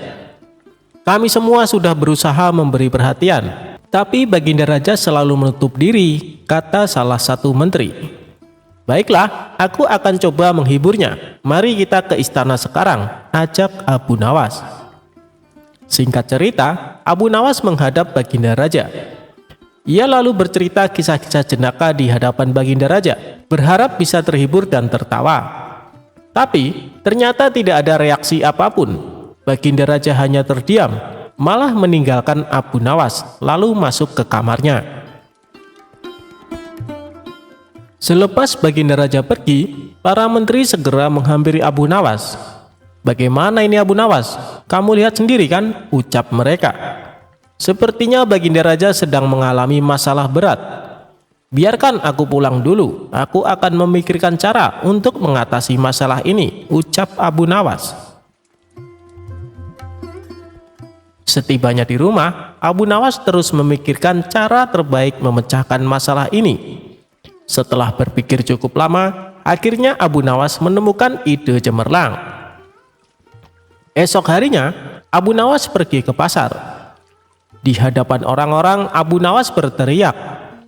Kami semua sudah berusaha memberi perhatian, Tapi Baginda Raja selalu menutup diri, kata salah satu menteri. Baiklah, aku akan coba menghiburnya. Mari kita ke istana sekarang, ajak Abu Nawas. Singkat cerita, Abu Nawas menghadap Baginda Raja. Ia lalu bercerita kisah-kisah jenaka di hadapan Baginda Raja, berharap bisa terhibur dan tertawa. Tapi ternyata tidak ada reaksi apapun. Baginda Raja hanya terdiam, malah meninggalkan Abu Nawas, lalu masuk ke kamarnya. Selepas Baginda Raja pergi, para menteri segera menghampiri Abu Nawas. "Bagaimana ini Abu Nawas? Kamu lihat sendiri kan?" ucap mereka. "Sepertinya Baginda Raja sedang mengalami masalah berat. Biarkan aku pulang dulu, aku akan memikirkan cara untuk mengatasi masalah ini," ucap Abu Nawas. Setibanya di rumah, Abu Nawas terus memikirkan cara terbaik memecahkan masalah ini. Setelah berpikir cukup lama, akhirnya Abu Nawas menemukan ide cemerlang. Esok harinya, Abu Nawas pergi ke pasar. Di hadapan orang-orang, Abu Nawas berteriak,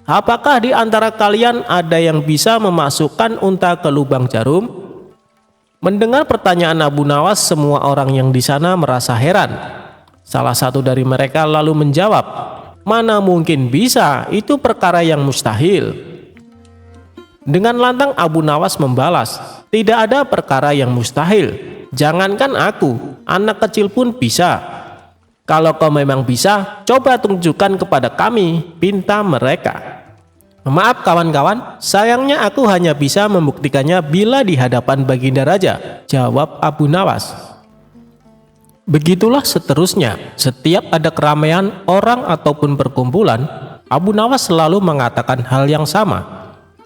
"Apakah di antara kalian ada yang bisa memasukkan unta ke lubang jarum?" Mendengar pertanyaan Abu Nawas, semua orang yang di sana merasa heran. Salah satu dari mereka lalu menjawab, "Mana mungkin bisa, itu perkara yang mustahil." Dengan lantang Abu Nawas membalas, "Tidak ada perkara yang mustahil. Jangankan aku, anak kecil pun bisa. Kalau kau memang bisa, coba tunjukkan kepada kami," pinta mereka. "Maaf kawan-kawan, sayangnya aku hanya bisa membuktikannya bila di hadapan Baginda Raja," jawab Abu Nawas. Begitulah seterusnya, setiap ada keramaian orang ataupun perkumpulan, Abu Nawas selalu mengatakan hal yang sama.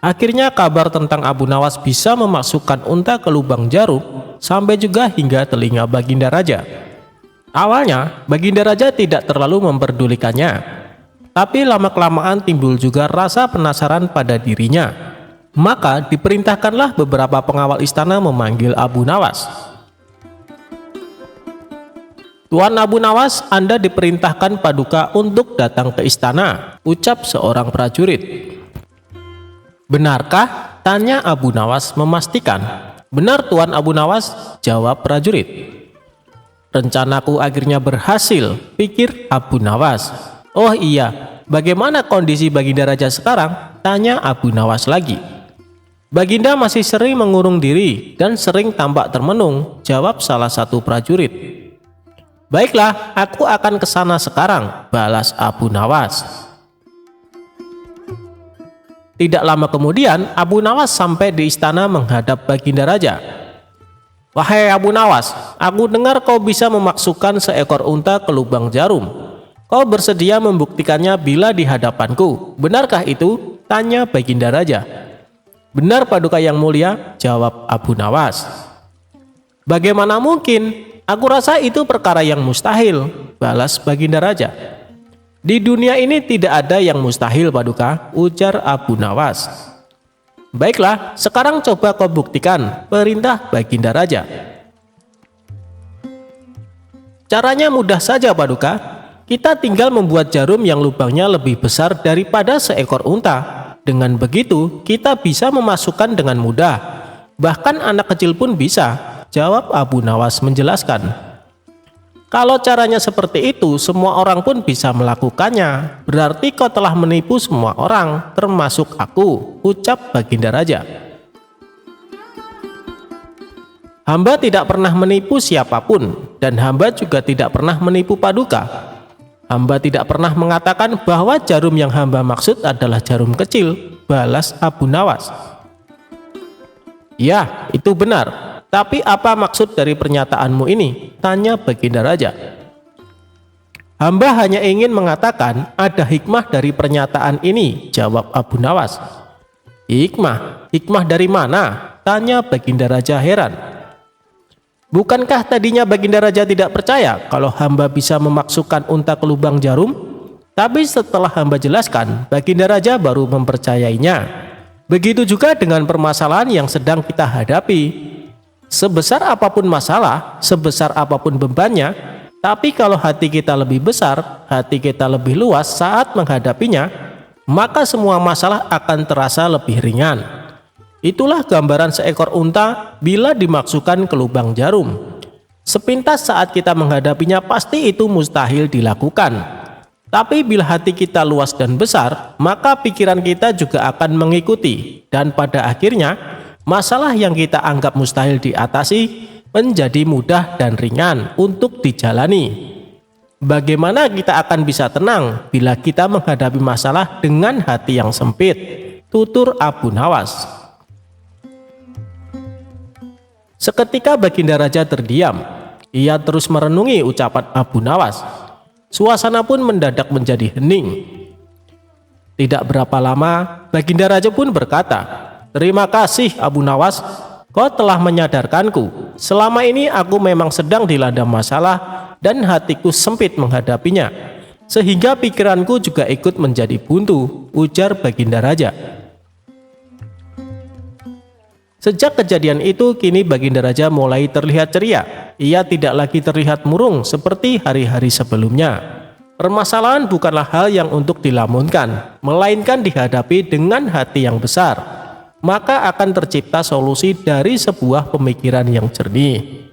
Akhirnya kabar tentang Abu Nawas bisa memasukkan unta ke lubang jarum sampai juga hingga telinga Baginda Raja. Awalnya, Baginda Raja tidak terlalu memperdulikannya. Tapi lama-kelamaan timbul juga rasa penasaran pada dirinya. Maka diperintahkanlah beberapa pengawal istana memanggil Abu Nawas. "Tuan Abu Nawas, Anda diperintahkan Paduka untuk datang ke istana," ucap seorang prajurit. "Benarkah?" tanya Abu Nawas memastikan. "Benar Tuan Abu Nawas," jawab prajurit. "Rencanaku akhirnya berhasil," pikir Abu Nawas. "Oh iya, bagaimana kondisi Baginda Raja sekarang?" tanya Abu Nawas lagi. "Baginda masih sering mengurung diri dan sering tampak termenung," jawab salah satu prajurit. "Baiklah, aku akan ke sana sekarang," balas Abu Nawas. Tidak lama kemudian, Abu Nawas sampai di istana menghadap Baginda Raja. "Wahai Abu Nawas, aku dengar kau bisa memasukkan seekor unta ke lubang jarum. Kau bersedia membuktikannya bila di hadapanku. Benarkah itu?" tanya Baginda Raja. "Benar Paduka yang mulia," jawab Abu Nawas. "Bagaimana mungkin? Aku rasa itu perkara yang mustahil," balas Baginda Raja. "Di dunia ini tidak ada yang mustahil Paduka," ujar Abu Nawas. "Baiklah, sekarang coba kau buktikan," perintah Baginda Raja. "Caranya mudah saja Paduka. Kita tinggal membuat jarum yang lubangnya lebih besar daripada seekor unta. Dengan begitu, kita bisa memasukkan dengan mudah. Bahkan anak kecil pun bisa," jawab Abu Nawas menjelaskan. "Kalau caranya seperti itu, semua orang pun bisa melakukannya. Berarti kau telah menipu semua orang, termasuk aku," ucap Baginda Raja. "Hamba tidak pernah menipu siapapun, dan hamba juga tidak pernah menipu Paduka. Hamba tidak pernah mengatakan bahwa jarum yang hamba maksud adalah jarum kecil," balas Abu Nawas. "Ya, itu benar. Tapi apa maksud dari pernyataanmu ini?" tanya Baginda Raja. "Hamba hanya ingin mengatakan ada hikmah dari pernyataan ini," jawab Abu Nawas. "Hikmah? Hikmah dari mana?" tanya Baginda Raja heran. "Bukankah tadinya Baginda Raja tidak percaya kalau hamba bisa memasukkan unta ke lubang jarum? Tapi setelah hamba jelaskan, Baginda Raja baru mempercayainya. Begitu juga dengan permasalahan yang sedang kita hadapi. Sebesar apapun masalah, sebesar apapun bebannya, Tapi kalau hati kita lebih besar, hati kita lebih luas saat menghadapinya, maka semua masalah akan terasa lebih ringan. Itulah gambaran seekor unta bila dimasukkan ke lubang jarum. Sepintas saat kita menghadapinya pasti itu mustahil dilakukan. Tapi bila hati kita luas dan besar, maka pikiran kita juga akan mengikuti. Dan pada akhirnya, masalah yang kita anggap mustahil diatasi menjadi mudah dan ringan untuk dijalani. Bagaimana kita akan bisa tenang bila kita menghadapi masalah dengan hati yang sempit? Tutur Abu Nawas. Seketika Baginda Raja terdiam. Ia terus merenungi ucapan Abu Nawas. Suasana pun mendadak menjadi hening. Tidak berapa lama, Baginda Raja pun berkata, "Terima kasih Abu Nawas, kau telah menyadarkanku. Selama ini aku memang sedang dilanda masalah dan hatiku sempit menghadapinya, sehingga pikiranku juga ikut menjadi buntu," ujar Baginda Raja. Sejak kejadian itu, kini Baginda Raja mulai terlihat ceria. Ia tidak lagi terlihat murung seperti hari-hari sebelumnya. Permasalahan bukanlah hal yang untuk dilamunkan, melainkan dihadapi dengan hati yang besar. Maka akan tercipta solusi dari sebuah pemikiran yang jernih.